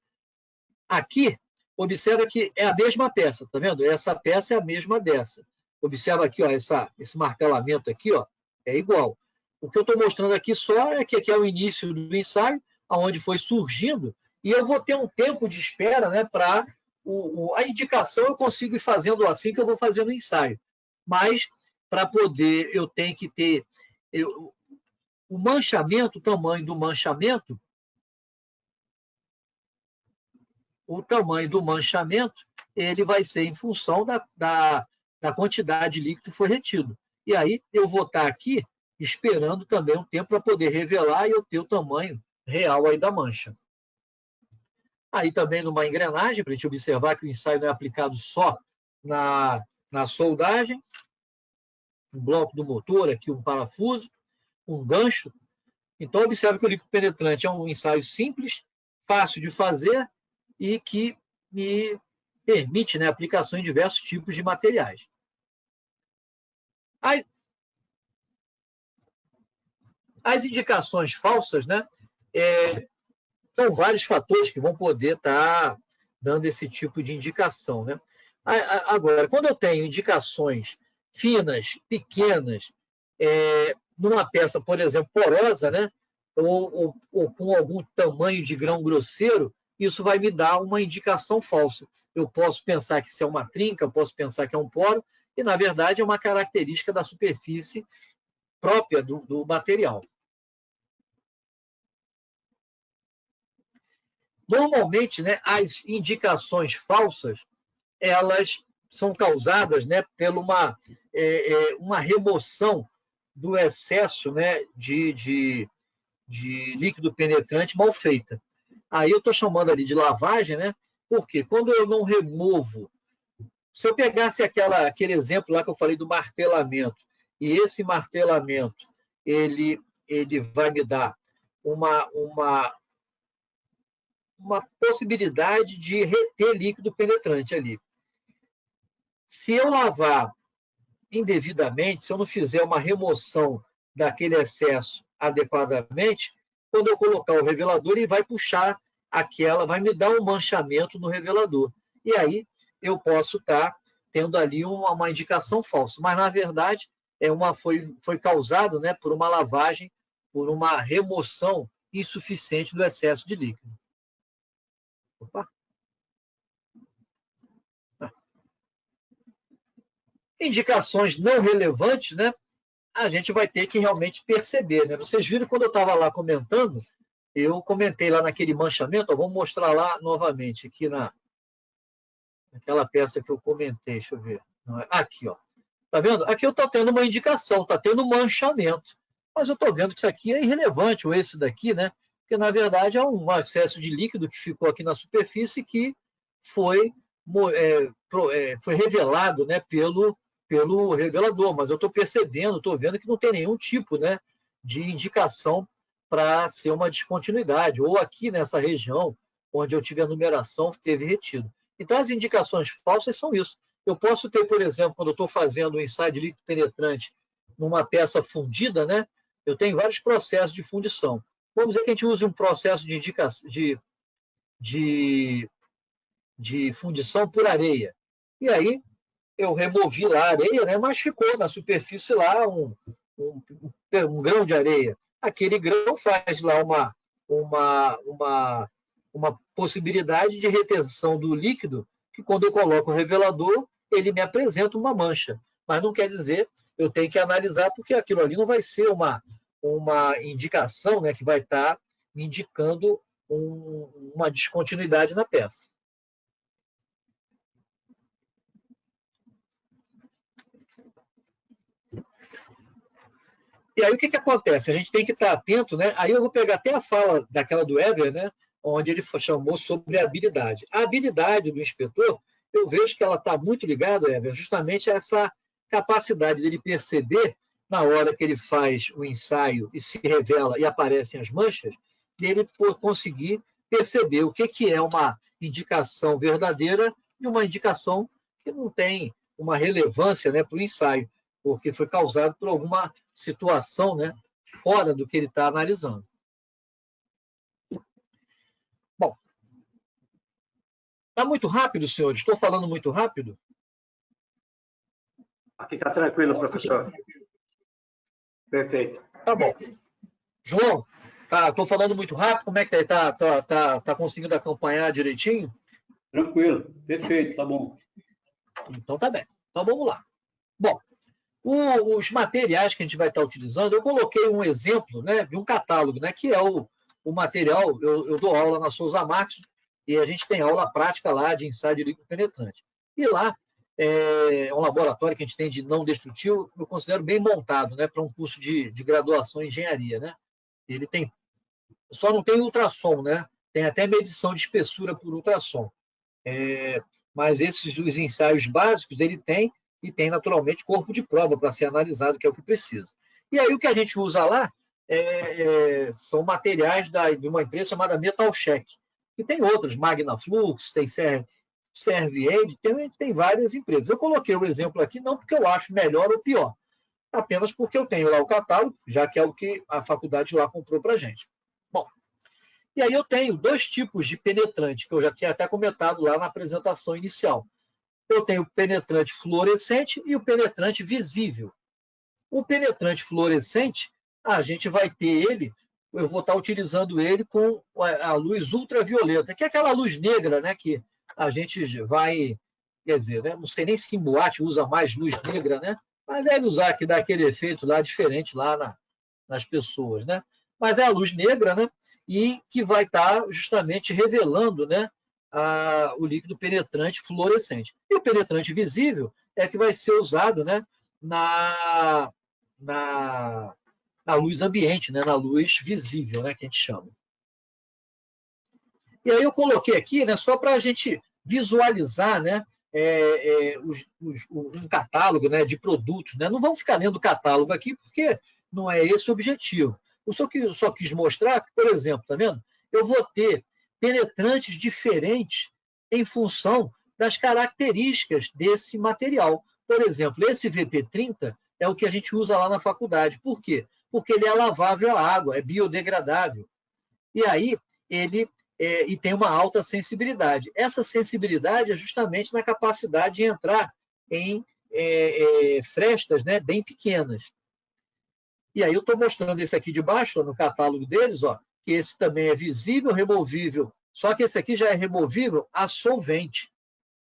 Aqui, observa que é a mesma peça, tá vendo? Essa peça é a mesma dessa. Observa aqui, ó, esse martelamento aqui, ó, é igual. O que eu estou mostrando aqui só é que aqui é o início do ensaio, onde foi surgindo, e eu vou ter um tempo de espera, né, para a indicação eu consigo ir fazendo assim que eu vou fazendo o ensaio. Mas, para poder, eu tenho que ter o manchamento, o tamanho do manchamento, ele vai ser em função da quantidade de líquido que foi retido. E aí eu vou estar aqui esperando também um tempo para poder revelar e eu ter o tamanho real aí da mancha. Aí também numa engrenagem, para a gente observar que o ensaio não é aplicado só na soldagem, um bloco do motor, aqui um parafuso, um gancho. Então, observe que o líquido penetrante é um ensaio simples, fácil de fazer e que me permite, né, a aplicação em diversos tipos de materiais. As indicações falsas, né, são vários fatores que vão poder estar dando esse tipo de indicação, né? Agora, quando eu tenho indicações finas, pequenas, numa peça, por exemplo, porosa, né, ou com algum tamanho de grão grosseiro, isso vai me dar uma indicação falsa. Eu posso pensar que isso é uma trinca, eu posso pensar que é um poro, e, na verdade, é uma característica da superfície própria do material. Normalmente, né, as indicações falsas, elas são causadas, né, por uma remoção do excesso, né, de líquido penetrante mal feita. Aí eu estou chamando ali de lavagem, né, porque quando eu não removo, se eu pegasse aquele exemplo lá que eu falei do martelamento, e esse martelamento ele vai me dar uma possibilidade de reter líquido penetrante ali. Se eu lavar indevidamente, se eu não fizer uma remoção daquele excesso adequadamente, quando eu colocar o revelador, ele vai puxar vai me dar um manchamento no revelador. E aí eu posso estar tendo ali uma indicação falsa. Mas, na verdade, foi causado, né, por uma lavagem, por uma remoção insuficiente do excesso de líquido. Opa. Indicações não relevantes, né? A gente vai ter que realmente perceber, né? Vocês viram quando eu estava lá comentando eu comentei lá naquele manchamento, ó, vamos mostrar lá novamente, aqui naquela peça que eu comentei, deixa eu ver. Aqui, ó. Tá vendo? Aqui eu estou tendo uma indicação, está tendo manchamento. Mas eu estou vendo que isso aqui é irrelevante, ou esse daqui, né? Porque, na verdade, é um excesso de líquido que ficou aqui na superfície que foi revelado, né, pelo revelador. Mas eu estou percebendo, estou vendo que não tem nenhum tipo, né, de indicação para ser uma descontinuidade. Ou aqui nessa região, onde eu tive a numeração, teve retido. Então, as indicações falsas são isso. Eu posso ter, por exemplo, quando eu estou fazendo um ensaio de líquido penetrante numa peça fundida, né? Eu tenho vários processos de fundição. Vamos dizer que a gente use um processo de fundição por areia. E aí, eu removi lá a areia, né? Mas ficou na superfície lá um grão de areia. Aquele grão faz lá uma possibilidade de retenção do líquido, que quando eu coloco o revelador, ele me apresenta uma mancha. Mas não quer dizer, eu tenho que analisar, porque aquilo ali não vai ser uma indicação, né, que vai estar me indicando uma descontinuidade na peça. E aí o que acontece? A gente tem que estar atento, né? Aí eu vou pegar até a fala daquela do Ever, né, onde ele chamou sobre a habilidade. A habilidade do inspetor, eu vejo que ela está muito ligada, Ever, justamente a essa capacidade dele perceber, na hora que ele faz o ensaio e se revela e aparecem as manchas, dele conseguir perceber o que é uma indicação verdadeira e uma indicação que não tem uma relevância, né, para o ensaio, porque foi causado por alguma situação, né, fora do que ele está analisando. Bom, está muito rápido, senhores? Estou falando muito rápido? Aqui está tranquilo, professor. Perfeito. Tá bom. João, estou falando muito rápido, como é que está? Tá conseguindo acompanhar direitinho? Tranquilo, perfeito, tá bom. Então tá bem. Então vamos lá. Bom, os materiais que a gente vai estar utilizando, eu coloquei um exemplo, né, de um catálogo, né, que é o material, eu dou aula na Souza Marques e a gente tem aula prática lá de ensaio de líquido penetrante. E lá é um laboratório que a gente tem de não destrutivo, eu considero bem montado, né, para um curso de graduação em engenharia, né? Ele tem, só não tem ultrassom, né? Tem até medição de espessura por ultrassom. Mas os ensaios básicos ele tem, e tem naturalmente corpo de prova para ser analisado, que é o que precisa. E aí o que a gente usa lá são materiais de uma empresa chamada Metalcheck, e tem outras, Magnaflux, tem Serviaid, tem várias empresas. Eu coloquei o exemplo aqui não porque eu acho melhor ou pior, apenas porque eu tenho lá o catálogo, já que é o que a faculdade lá comprou para a gente. Bom, e aí eu tenho dois tipos de penetrante, que eu já tinha até comentado lá na apresentação inicial. Eu tenho o penetrante fluorescente e o penetrante visível. O penetrante fluorescente, a gente vai ter ele, eu vou estar utilizando ele com a luz ultravioleta, que é aquela luz negra, né, que a gente vai, quer dizer, né, não sei nem se em boate usa mais luz negra, né, mas deve usar, que dá aquele efeito lá diferente lá nas pessoas, né? Mas é a luz negra, né, e que vai estar justamente revelando, né, o líquido penetrante fluorescente. E o penetrante visível é que vai ser usado, né, na luz ambiente, né, na luz visível, né, que a gente chama. E aí eu coloquei aqui, né, só para a gente visualizar, né, um catálogo, né, de produtos. Né? Não vamos ficar lendo o catálogo aqui, porque não é esse o objetivo. Eu só quis mostrar que, por exemplo, tá vendo? Eu vou ter penetrantes diferentes em função das características desse material. Por exemplo, esse VP30 é o que a gente usa lá na faculdade. Por quê? Porque ele é lavável à água, é biodegradável. E aí, ele e tem uma alta sensibilidade. Essa sensibilidade é justamente na capacidade de entrar em frestas, né, bem pequenas. E aí eu estou mostrando esse aqui de baixo, ó, no catálogo deles, ó, que esse também é visível, removível, só que esse aqui já é removível a solvente.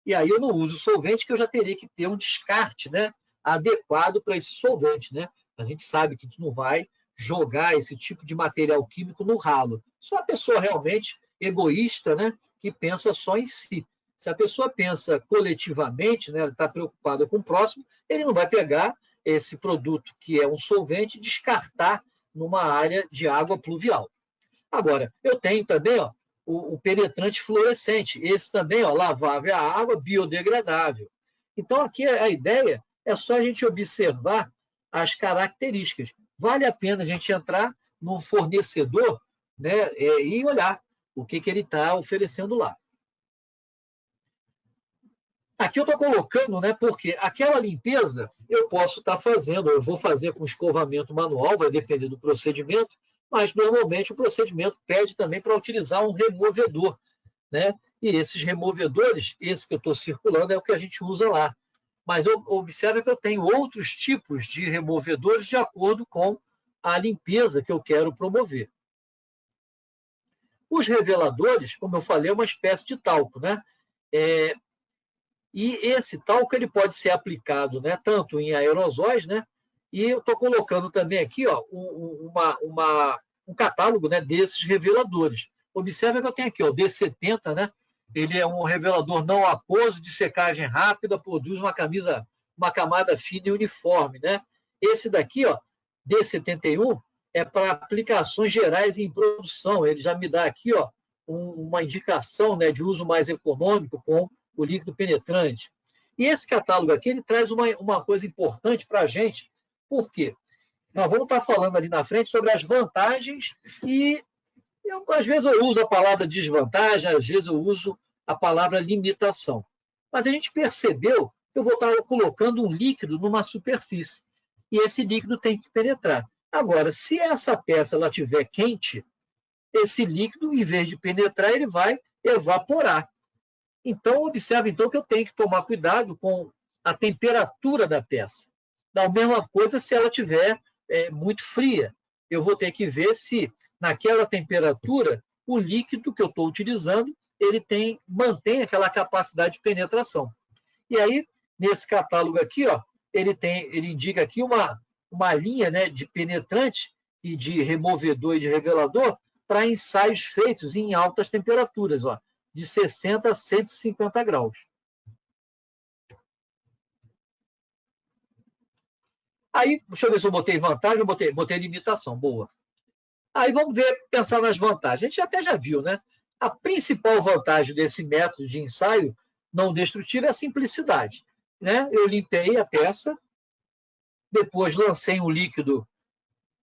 E aí eu não uso solvente, que eu já teria que ter um descarte, né, adequado para esse solvente. Né? A gente sabe que a gente não vai jogar esse tipo de material químico no ralo. Só a pessoa realmente egoísta, né, que pensa só em si. Se a pessoa pensa coletivamente, né, está preocupada com o próximo, ele não vai pegar esse produto que é um solvente e descartar numa área de água pluvial. Agora, eu tenho também o penetrante fluorescente. Esse também, lavável a água, biodegradável. Então, aqui a ideia é só a gente observar as características. Vale a pena a gente entrar num fornecedor, né, e olhar o que ele está oferecendo lá. Aqui eu estou colocando, né, porque aquela limpeza eu posso estar fazendo, eu vou fazer com escovamento manual, vai depender do procedimento, mas normalmente o procedimento pede também para utilizar um removedor, né? E esses removedores, esse que eu estou circulando, é o que a gente usa lá. Mas observe que eu tenho outros tipos de removedores de acordo com a limpeza que eu quero promover. Os reveladores, como eu falei, é uma espécie de talco, né? E esse talco ele pode ser aplicado, né, tanto em aerosóis, né? E eu estou colocando também aqui um catálogo, né, desses reveladores. Observe que eu tenho aqui o D70, né? Ele é um revelador não aquoso, de secagem rápida, produz uma camada fina e uniforme, né? Esse daqui, D71, é para aplicações gerais em produção. Ele já me dá aqui uma indicação, né, de uso mais econômico com o líquido penetrante. E esse catálogo aqui ele traz uma coisa importante para a gente. Por quê? Nós vamos estar falando ali na frente sobre as vantagens e às vezes eu uso a palavra desvantagem, às vezes eu uso a palavra limitação. Mas a gente percebeu que eu vou estar colocando um líquido numa superfície e esse líquido tem que penetrar. Agora, se essa peça ela estiver quente, esse líquido, em vez de penetrar, ele vai evaporar. Então, observe então, que eu tenho que tomar cuidado com a temperatura da peça. Da mesma coisa se ela estiver muito fria. Eu vou ter que ver se, naquela temperatura, o líquido que eu estou utilizando ele mantém aquela capacidade de penetração. E aí, nesse catálogo aqui, ele indica aqui uma linha, né, de penetrante e de removedor e de revelador para ensaios feitos em altas temperaturas, de 60 a 150 graus. Aí, deixa eu ver se eu botei vantagem, eu botei limitação, boa. Aí vamos pensar nas vantagens. A gente até já viu, né? A principal vantagem desse método de ensaio não destrutivo é a simplicidade, né? Eu limpei a peça, depois lancei um líquido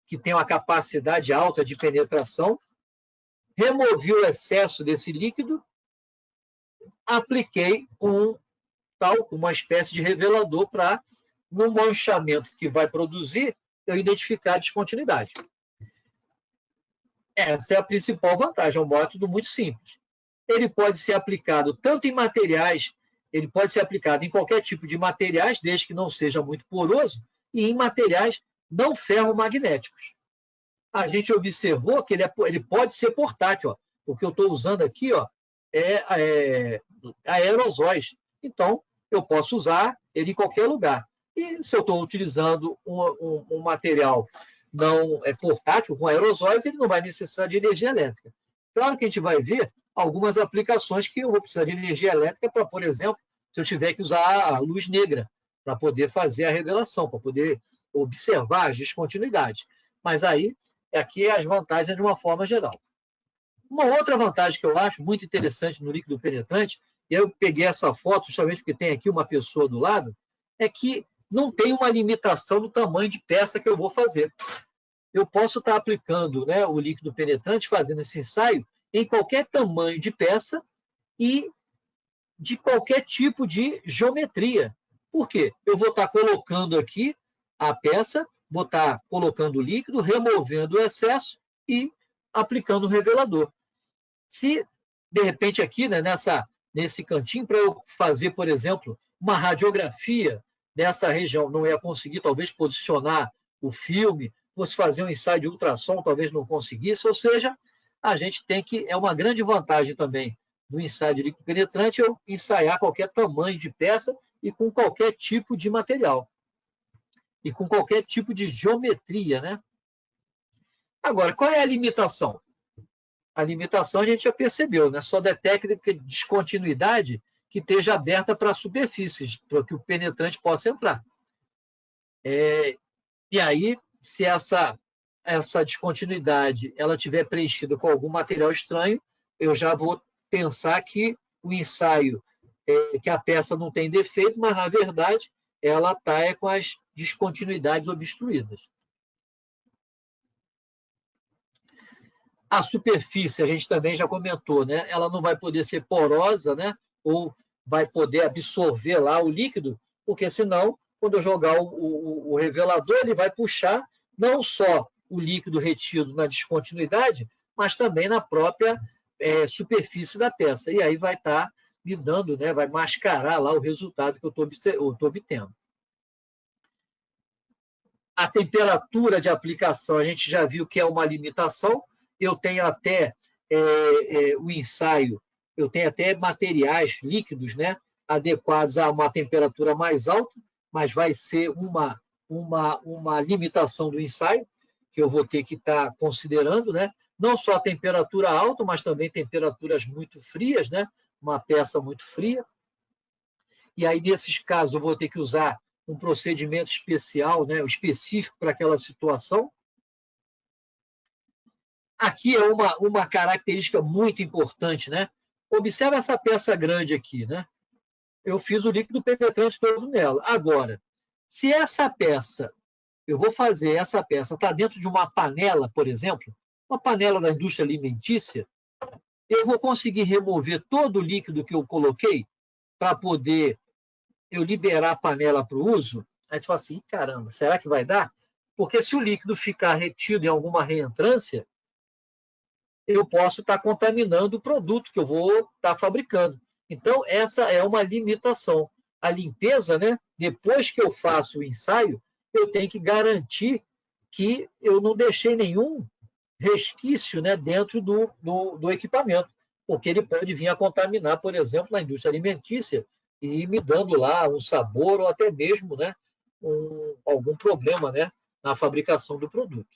que tem uma capacidade alta de penetração, removi o excesso desse líquido, apliquei uma espécie de revelador para, no manchamento que vai produzir, eu identificar a descontinuidade. Essa é a principal vantagem, é um método muito simples. Ele pode ser aplicado tanto em materiais, ele pode ser aplicado em qualquer tipo de materiais, desde que não seja muito poroso, e em materiais não ferromagnéticos. A gente observou que ele pode ser portátil. O que eu estou usando aqui é aerosóis. Então, eu posso usar ele em qualquer lugar. E se eu estou utilizando um material não portátil, com aerosóis, ele não vai necessitar de energia elétrica. Claro que a gente vai ver algumas aplicações que eu vou precisar de energia elétrica para, por exemplo, se eu tiver que usar a luz negra para poder fazer a revelação, para poder observar as descontinuidades. Mas aí, aqui as vantagens de uma forma geral. Uma outra vantagem que eu acho muito interessante no líquido penetrante, e eu peguei essa foto justamente porque tem aqui uma pessoa do lado, é que não tem uma limitação do tamanho de peça que eu vou fazer. Eu posso estar aplicando, né, o líquido penetrante, fazendo esse ensaio, em qualquer tamanho de peça e de qualquer tipo de geometria. Por quê? Eu vou estar colocando aqui a peça, vou estar colocando o líquido, removendo o excesso e aplicando o revelador. Se, de repente, aqui, né, nesse cantinho, para eu fazer, por exemplo, uma radiografia dessa região, não ia conseguir, talvez, posicionar o filme, fosse fazer um ensaio de ultrassom, talvez não conseguisse, ou seja, a gente tem que, é uma grande vantagem também do ensaio de líquido penetrante, eu ensaiar qualquer tamanho de peça e com qualquer tipo de material. E com qualquer tipo de geometria, né? Agora, qual é a limitação? A limitação a gente já percebeu, né? Só detecta descontinuidade que esteja aberta para superfícies, para que o penetrante possa entrar. E aí, se essa descontinuidade ela tiver preenchida com algum material estranho, eu já vou pensar que o ensaio, que a peça não tem defeito, mas, na verdade, ela está com as descontinuidades obstruídas. A superfície, a gente também já comentou, né? Ela não vai poder ser porosa, né? Ou vai poder absorver lá o líquido, porque senão, quando eu jogar o revelador, ele vai puxar não só o líquido retido na descontinuidade, mas também na própria superfície da peça. E aí vai estar me dando, né? Vai mascarar lá o resultado que eu estou obtendo. A temperatura de aplicação, a gente já viu que é uma limitação. Eu tenho até o ensaio, eu tenho até materiais líquidos, né, adequados a uma temperatura mais alta, mas vai ser uma limitação do ensaio, que eu vou ter que estar considerando, né? Não só a temperatura alta, mas também temperaturas muito frias, né? Uma peça muito fria. E aí, nesses casos, eu vou ter que usar um procedimento especial, né, específico para aquela situação. Aqui é uma característica muito importante, né? Observa essa peça grande aqui, né? Eu fiz o líquido penetrante todo nela. Agora, se essa peça, eu vou fazer essa peça, está dentro de uma panela, por exemplo, uma panela da indústria alimentícia, eu vou conseguir remover todo o líquido que eu coloquei para poder eu liberar a panela para o uso? Aí tu fala assim, caramba, será que vai dar? Porque se o líquido ficar retido em alguma reentrância, eu posso estar contaminando o produto que eu vou estar fabricando. Então, essa é uma limitação. A limpeza, né? Depois que eu faço o ensaio, eu tenho que garantir que eu não deixei nenhum resquício, né, dentro do equipamento, porque ele pode vir a contaminar, por exemplo, na indústria alimentícia e me dando lá um sabor ou até mesmo, né, algum problema, né, na fabricação do produto.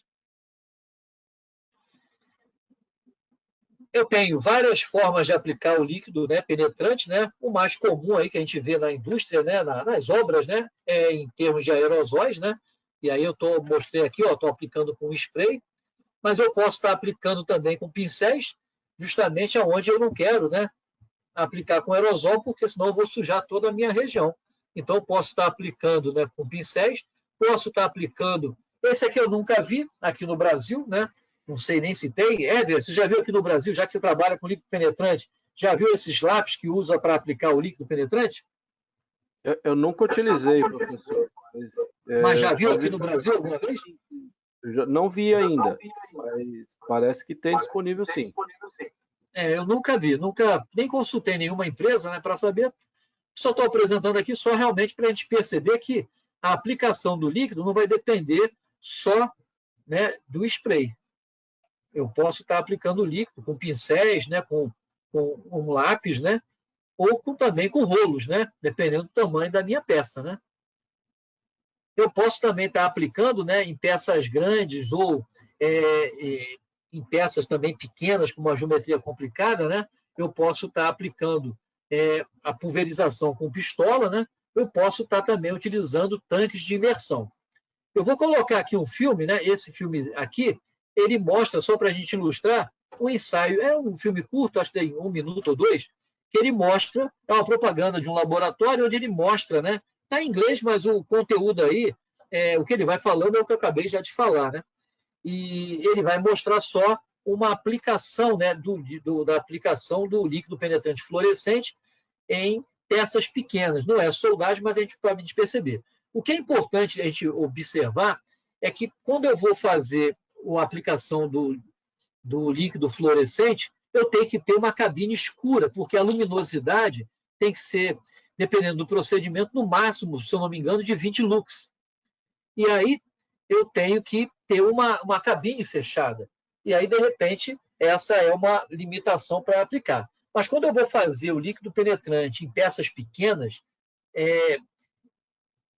Eu tenho várias formas de aplicar o líquido, né, penetrante, né? O mais comum aí que a gente vê na indústria, né, nas obras, né, é em termos de aerosóis, né? E aí eu mostrei aqui, estou aplicando com spray, mas eu posso estar aplicando também com pincéis, justamente aonde eu não quero, né, aplicar com aerosol, porque senão eu vou sujar toda a minha região. Então eu posso estar aplicando, né, com pincéis, posso estar aplicando. Esse aqui eu nunca vi aqui no Brasil, né? Não sei nem se tem. Éder, você já viu aqui no Brasil, já que você trabalha com líquido penetrante, já viu esses lápis que usa para aplicar o líquido penetrante? Eu nunca utilizei, professor. Mas já viu aqui no Brasil alguma vez? Eu não vi ainda, mas parece que tem disponível sim. Eu nunca vi, nem consultei nenhuma empresa, né, para saber. Só estou apresentando aqui só realmente para a gente perceber que a aplicação do líquido não vai depender só, né, do spray. Eu posso estar aplicando o líquido com pincéis, né, com um lápis, né, ou também com rolos, né, dependendo do tamanho da minha peça, né. Eu posso também estar aplicando, né, em peças grandes ou em peças também pequenas com uma geometria complicada, né, eu posso estar aplicando a pulverização com pistola, né, eu posso estar também utilizando tanques de imersão. Eu vou colocar aqui um filme, né, esse filme aqui, ele mostra, só para a gente ilustrar, um ensaio, é um filme curto, acho que tem 1 minuto ou 2, que ele mostra, é uma propaganda de um laboratório, onde ele mostra, né, está em inglês, mas o conteúdo aí, o que ele vai falando é o que eu acabei já de falar, né? E ele vai mostrar só uma aplicação, né, da aplicação do líquido penetrante fluorescente em peças pequenas. Não é soldagem, mas a gente pode perceber. O que é importante a gente observar é que quando eu vou fazer a aplicação do líquido fluorescente, eu tenho que ter uma cabine escura, porque a luminosidade tem que ser, dependendo do procedimento, no máximo, se eu não me engano, de 20 lux. E aí eu tenho que ter uma cabine fechada. E aí, de repente, essa é uma limitação para aplicar. Mas quando eu vou fazer o líquido penetrante em peças pequenas,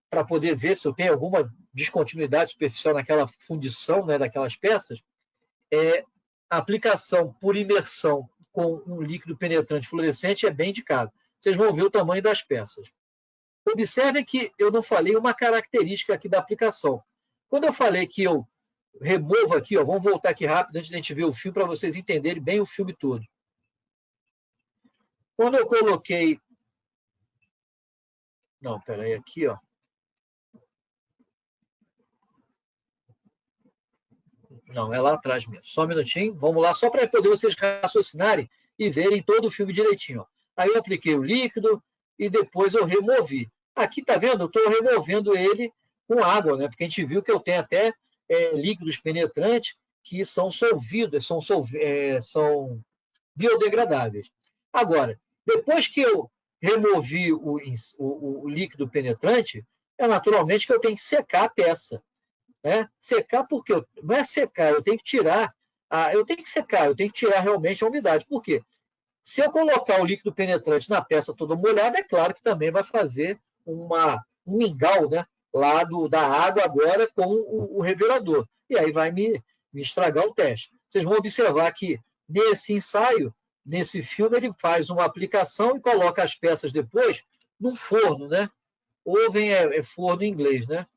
para poder ver se eu tenho alguma descontinuidade superficial naquela fundição, né, daquelas peças, a aplicação por imersão com um líquido penetrante fluorescente é bem indicado. Vocês vão ver o tamanho das peças. Observem que eu não falei uma característica aqui da aplicação. Quando eu falei que eu removo aqui, ó, vamos voltar aqui rápido antes de a gente ver o filme para vocês entenderem bem o filme todo. Quando eu coloquei... Não, peraí, aqui, ó. Não, é lá atrás mesmo. Só um minutinho. Vamos lá, só para poder vocês raciocinarem e verem todo o filme direitinho. Ó. Aí eu apliquei o líquido e depois eu removi. Aqui, tá vendo? Eu estou removendo ele com água, né? Porque a gente viu que eu tenho até líquidos penetrantes que são solvidos, são biodegradáveis. Agora, depois que eu removi o líquido penetrante, naturalmente que eu tenho que secar a peça. Né? Secar porque não é secar, eu tenho que tirar, eu tenho que secar, eu tenho que tirar realmente a umidade. Por quê? Se eu colocar o líquido penetrante na peça toda molhada, é claro que também vai fazer um mingau, né? Lá da água agora com o revelador. E aí vai me estragar o teste. Vocês vão observar que nesse ensaio, nesse filme, ele faz uma aplicação e coloca as peças depois num forno, né? Oven é forno em inglês, né?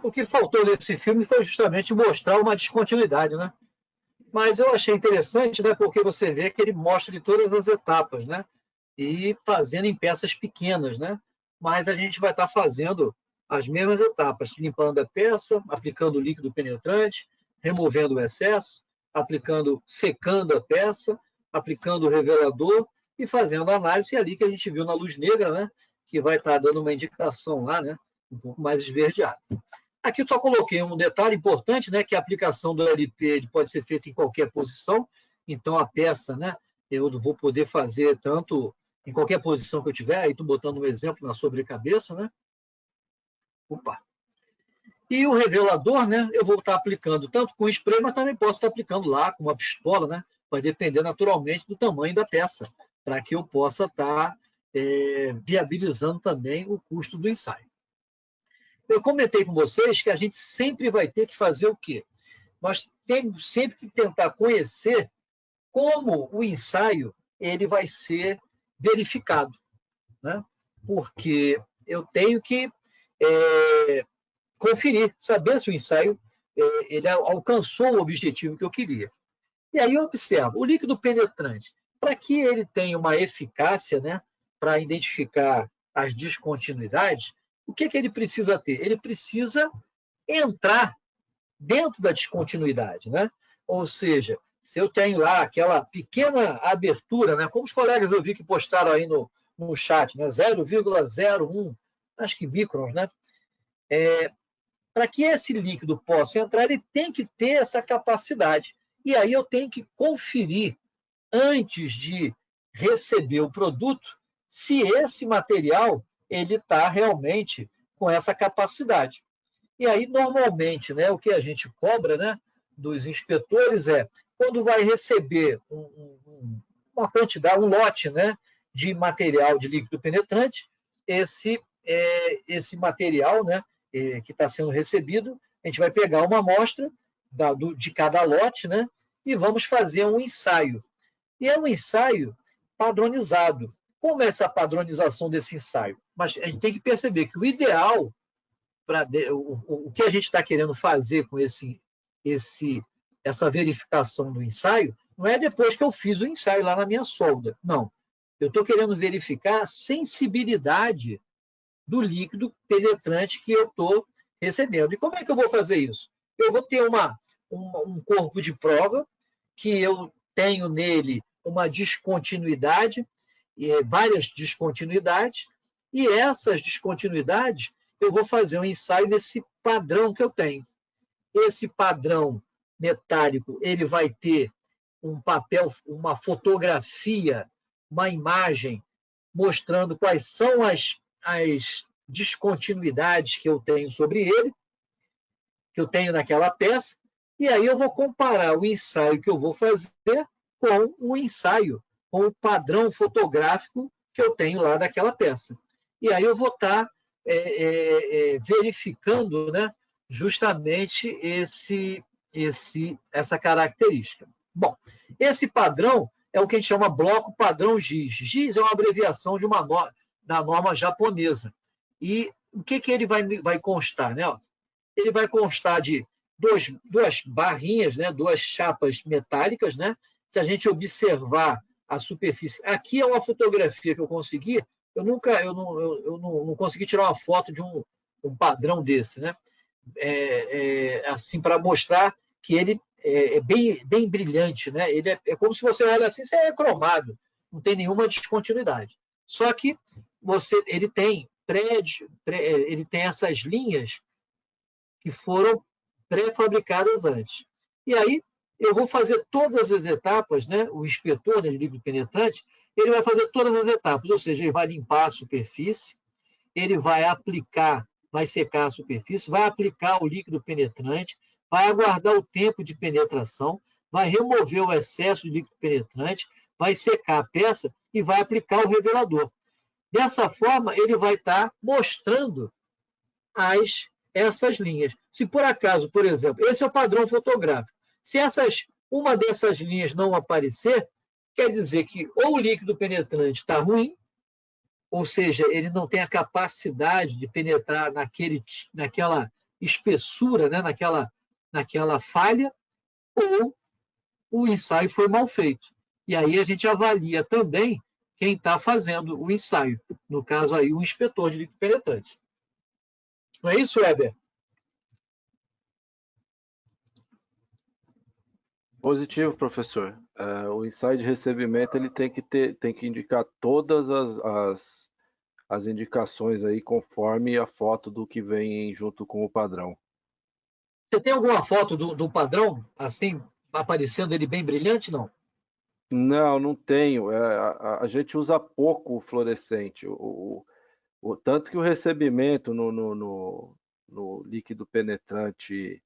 O que faltou nesse filme foi justamente mostrar uma descontinuidade, né? Mas eu achei interessante, né? Porque você vê que ele mostra de todas as etapas, né? E fazendo em peças pequenas, né? Mas a gente vai estar fazendo as mesmas etapas, limpando a peça, aplicando o líquido penetrante, removendo o excesso, secando a peça, aplicando o revelador e fazendo a análise ali que a gente viu na luz negra, né? Que vai estar dando uma indicação lá, né? Um pouco mais esverdeado. Aqui eu só coloquei um detalhe importante, né? Que a aplicação do LP ele pode ser feita em qualquer posição. Então a peça, né? Eu vou poder fazer tanto em qualquer posição que eu tiver. Aí estou botando um exemplo na sobrecabeça, né? Opa. E o revelador, né? Eu vou estar aplicando tanto com spray, mas também posso estar aplicando lá com uma pistola, né? Vai depender naturalmente do tamanho da peça, para que eu possa estar viabilizando também o custo do ensaio. Eu comentei com vocês que a gente sempre vai ter que fazer o quê? Nós temos sempre que tentar conhecer como o ensaio ele vai ser verificado, né? Porque eu tenho que conferir, saber se o ensaio ele alcançou o objetivo que eu queria. E aí eu observo, o líquido penetrante, para que ele tenha uma eficácia, né, para identificar as descontinuidades, o que ele precisa ter? Ele precisa entrar dentro da descontinuidade, né? Ou seja, se eu tenho lá aquela pequena abertura, né, como os colegas eu vi que postaram aí no chat, né, 0,01, acho que microns, né? Para que esse líquido possa entrar, ele tem que ter essa capacidade. E aí eu tenho que conferir, antes de receber o produto, se esse material ele está realmente com essa capacidade. E aí, normalmente, né, o que a gente cobra, né, dos inspetores quando vai receber uma quantidade, um lote, né, de material de líquido penetrante, esse material, né, que está sendo recebido, a gente vai pegar uma amostra de cada lote, né, e vamos fazer um ensaio. E é um ensaio padronizado. Como é essa padronização desse ensaio? Mas a gente tem que perceber que o ideal, o que a gente está querendo fazer com essa verificação do ensaio, não é depois que eu fiz o ensaio lá na minha solda. Não. Eu estou querendo verificar a sensibilidade do líquido penetrante que eu estou recebendo. E como é que eu vou fazer isso? Eu vou ter um corpo de prova que eu tenho nele uma descontinuidade, várias descontinuidades, e essas descontinuidades eu vou fazer um ensaio nesse padrão que eu tenho. Esse padrão metálico ele vai ter um papel, uma fotografia, uma imagem mostrando quais são as descontinuidades que eu tenho sobre ele, que eu tenho naquela peça, e aí eu vou comparar o ensaio que eu vou fazer com o ensaio, com o padrão fotográfico que eu tenho lá daquela peça. E aí eu vou estar verificando, né, justamente essa característica. Bom, esse padrão é o que a gente chama bloco padrão GIS. GIS é uma abreviação da norma japonesa. E o que ele vai constar? Né? Ele vai constar de duas barrinhas, né? Duas chapas metálicas. Né? Se a gente observar a superfície... Aqui é uma fotografia que eu consegui. Eu não consegui tirar uma foto de um padrão desse. Né? Assim, para mostrar que ele é bem brilhante. Né? Ele é como se você olha assim, você é cromado. Não tem nenhuma descontinuidade. Só que ele tem essas linhas que foram pré-fabricadas antes. E aí eu vou fazer todas as etapas, né? O inspetor de líquido penetrante, ele vai fazer todas as etapas, ou seja, ele vai limpar a superfície, ele vai secar a superfície, vai aplicar o líquido penetrante, vai aguardar o tempo de penetração, vai remover o excesso de líquido penetrante, vai secar a peça e vai aplicar o revelador. Dessa forma, ele vai estar mostrando essas linhas. Se por acaso, por exemplo, esse é o padrão fotográfico. Se uma dessas linhas não aparecer, quer dizer que ou o líquido penetrante está ruim, ou seja, ele não tem a capacidade de penetrar naquela espessura, né, naquela falha, ou o ensaio foi mal feito. E aí a gente avalia também quem está fazendo o ensaio. No caso aí, o inspetor de líquido penetrante. Não é isso, Weber? Positivo, professor. O ensaio de recebimento ele tem que indicar todas as indicações aí conforme a foto do que vem junto com o padrão. Você tem alguma foto do padrão, assim, aparecendo ele bem brilhante, não? Não, não tenho. A gente usa pouco o fluorescente. Tanto que o recebimento no líquido penetrante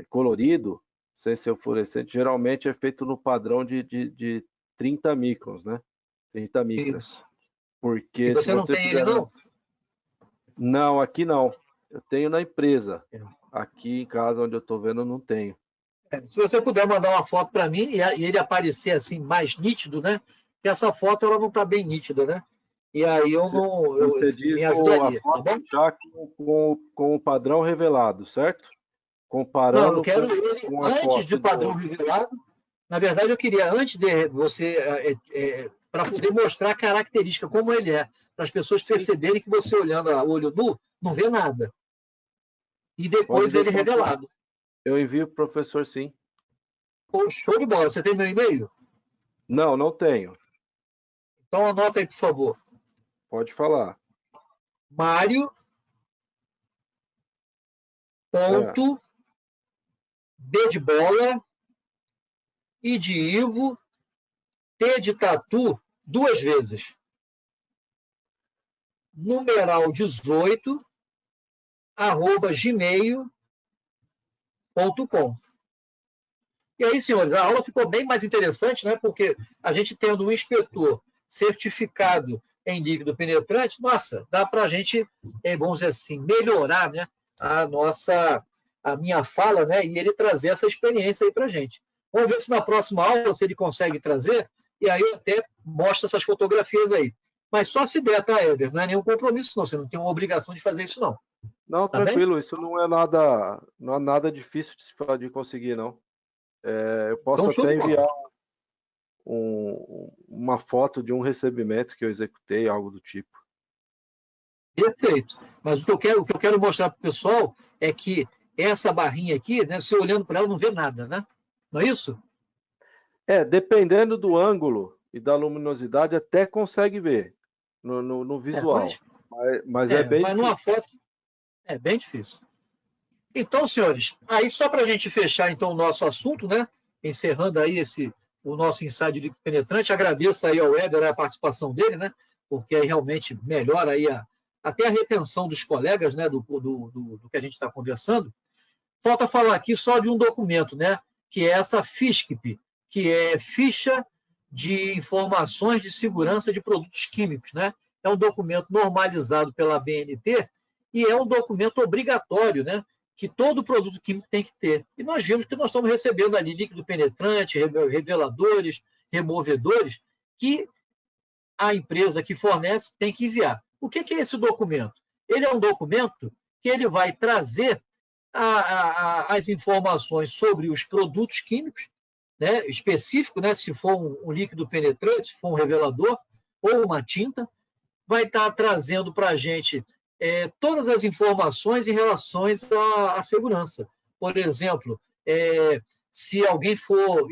colorido, sem ser o fluorescente, geralmente é feito no padrão de 30 microns, né? 30 micras. Isso. Porque E você se você não tem fizer... ele, não? Não, aqui não. Eu tenho na empresa. Aqui em casa, onde eu estou vendo, eu não tenho. Se você puder mandar uma foto para mim e ele aparecer assim mais nítido, né? Porque essa foto ela não está bem nítida, né? E aí Você diz me ajudaria, a foto tá bom? já com o padrão revelado, certo? Comparando Não, eu quero ele com a antes foto do padrão revelado. Na verdade, eu queria antes de você, para poder mostrar a característica, como ele é, para as pessoas perceberem que você olhando a olho nu, não vê nada. E depois ele revelado. Eu envio para o professor, sim. Pô, show de bola. Você tem meu e-mail? Não, não tenho. Então anota aí, por favor. Pode falar. Mário. Ponto. B de bola. I de Ivo. T de tatu, 2 vezes. Numeral 18, @gmail.com. E aí, senhores, a aula ficou bem mais interessante, né? Porque a gente tendo um inspetor certificado em líquido penetrante, nossa, dá para a gente, vamos dizer assim, melhorar, né, a minha fala, né? E ele trazer essa experiência aí para a gente. Vamos ver se na próxima aula, se ele consegue trazer, e aí eu até mostro essas fotografias aí. Mas só se der, tá, Éder? Não é nenhum compromisso, não. Você não tem uma obrigação de fazer isso, não. Não, tá tranquilo. bem? Isso não é nada difícil de conseguir, não. Eu posso Então, até enviar uma foto de um recebimento que eu executei, algo do tipo. Perfeito. Mas o que eu quero mostrar para o pessoal é que essa barrinha aqui, né, você olhando para ela não vê nada, né? Não é isso? Dependendo do ângulo e da luminosidade, até consegue ver no visual. Mas é bem mas numa foto é bem difícil. Então, senhores, aí só para a gente fechar então o nosso assunto, né? Encerrando aí o nosso ensaio de líquido penetrante, agradeço aí ao Weber a participação dele, né? Porque aí realmente melhora aí até a retenção dos colegas, né? Do que a gente está conversando. Falta falar aqui só de um documento, né? Que é essa FISCP, que é Ficha de Informações de Segurança de Produtos Químicos, né? É um documento normalizado pela BNT e é um documento obrigatório, né? Que todo produto químico tem que ter. E nós vimos que nós estamos recebendo ali líquido penetrante, reveladores, removedores, que a empresa que fornece tem que enviar. O que é esse documento? Ele é um documento que ele vai trazer as informações sobre os produtos químicos, né, específico, né, se for um líquido penetrante, se for um revelador ou uma tinta, vai estar trazendo para a gente todas as informações em relação à segurança. Por exemplo, se alguém for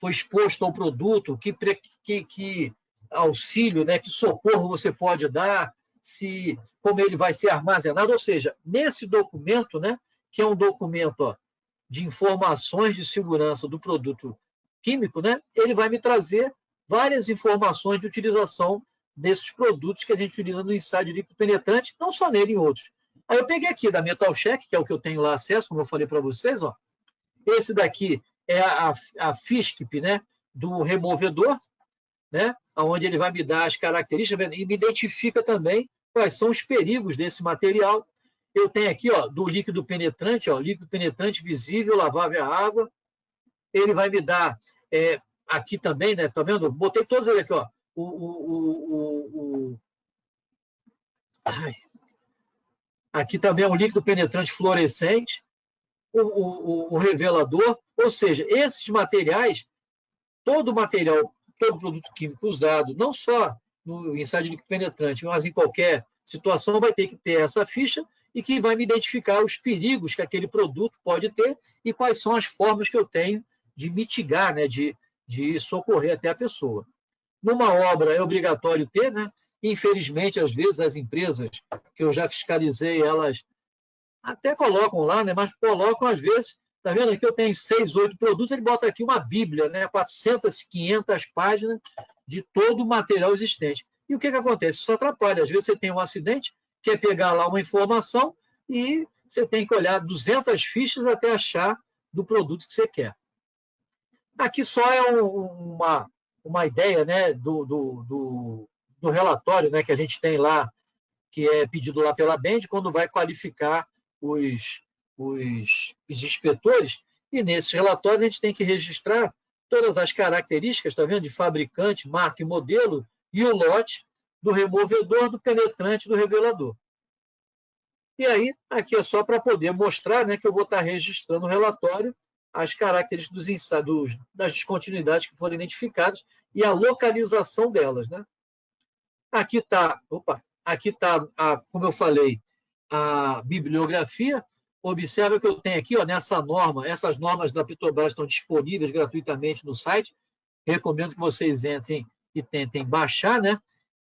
exposto ao produto, que auxílio, né, que socorro você pode dar, como ele vai ser armazenado, ou seja, nesse documento, né, que é um documento de informações de segurança do produto químico, né, ele vai me trazer várias informações de utilização desses produtos que a gente utiliza no ensaio de líquido penetrante, não só nele, em outros. Aí eu peguei aqui da Metal Check, que é o que eu tenho lá acesso, como eu falei para vocês, ó. Esse daqui é a FISCP, né, do removedor, né, onde ele vai me dar as características e me identifica também quais são os perigos desse material. Eu tenho aqui, ó, do líquido penetrante, ó, líquido penetrante visível, lavável à água. Ele vai me dar aqui também, né, tá vendo? Botei todos eles aqui, ó. Aqui também é um líquido penetrante fluorescente, o revelador, ou seja, esses materiais, todo material, todo produto químico usado, não só no ensaio de líquido penetrante, mas em qualquer situação, vai ter que ter essa ficha e que vai me identificar os perigos que aquele produto pode ter e quais são as formas que eu tenho de mitigar, né, de socorrer até a pessoa. Numa obra é obrigatório ter, né? Infelizmente, às vezes, as empresas que eu já fiscalizei, elas até colocam lá, né? Mas colocam, às vezes, tá vendo aqui, eu tenho 6, 8 produtos, ele bota aqui uma bíblia, né? 400, 500 páginas de todo o material existente. E o que acontece? Isso atrapalha. Às vezes você tem um acidente, quer pegar lá uma informação e você tem que olhar 200 fichas até achar do produto que você quer. Aqui só é uma ideia, né, do relatório, né, que a gente tem lá, que é pedido lá pela BEND, quando vai qualificar os inspetores, e nesse relatório a gente tem que registrar todas as características, tá vendo, de fabricante, marca e modelo, e o lote do removedor, do penetrante, do revelador. E aí, aqui é só para poder mostrar, né, que eu vou estar registrando o relatório, as características das descontinuidades que foram identificadas e a localização delas, né? Aqui está, como eu falei, a bibliografia. Observa que eu tenho aqui, ó, nessa norma, essas normas da Petrobras estão disponíveis gratuitamente no site. Recomendo que vocês entrem e tentem baixar, né?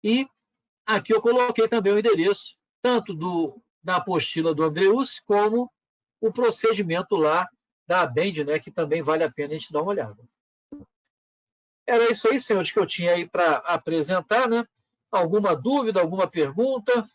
E aqui eu coloquei também o endereço, tanto da apostila do Andreucci, como o procedimento lá da BEND, né, que também vale a pena a gente dar uma olhada. Era isso aí, senhores, que eu tinha aí para apresentar, né? Alguma dúvida, alguma pergunta?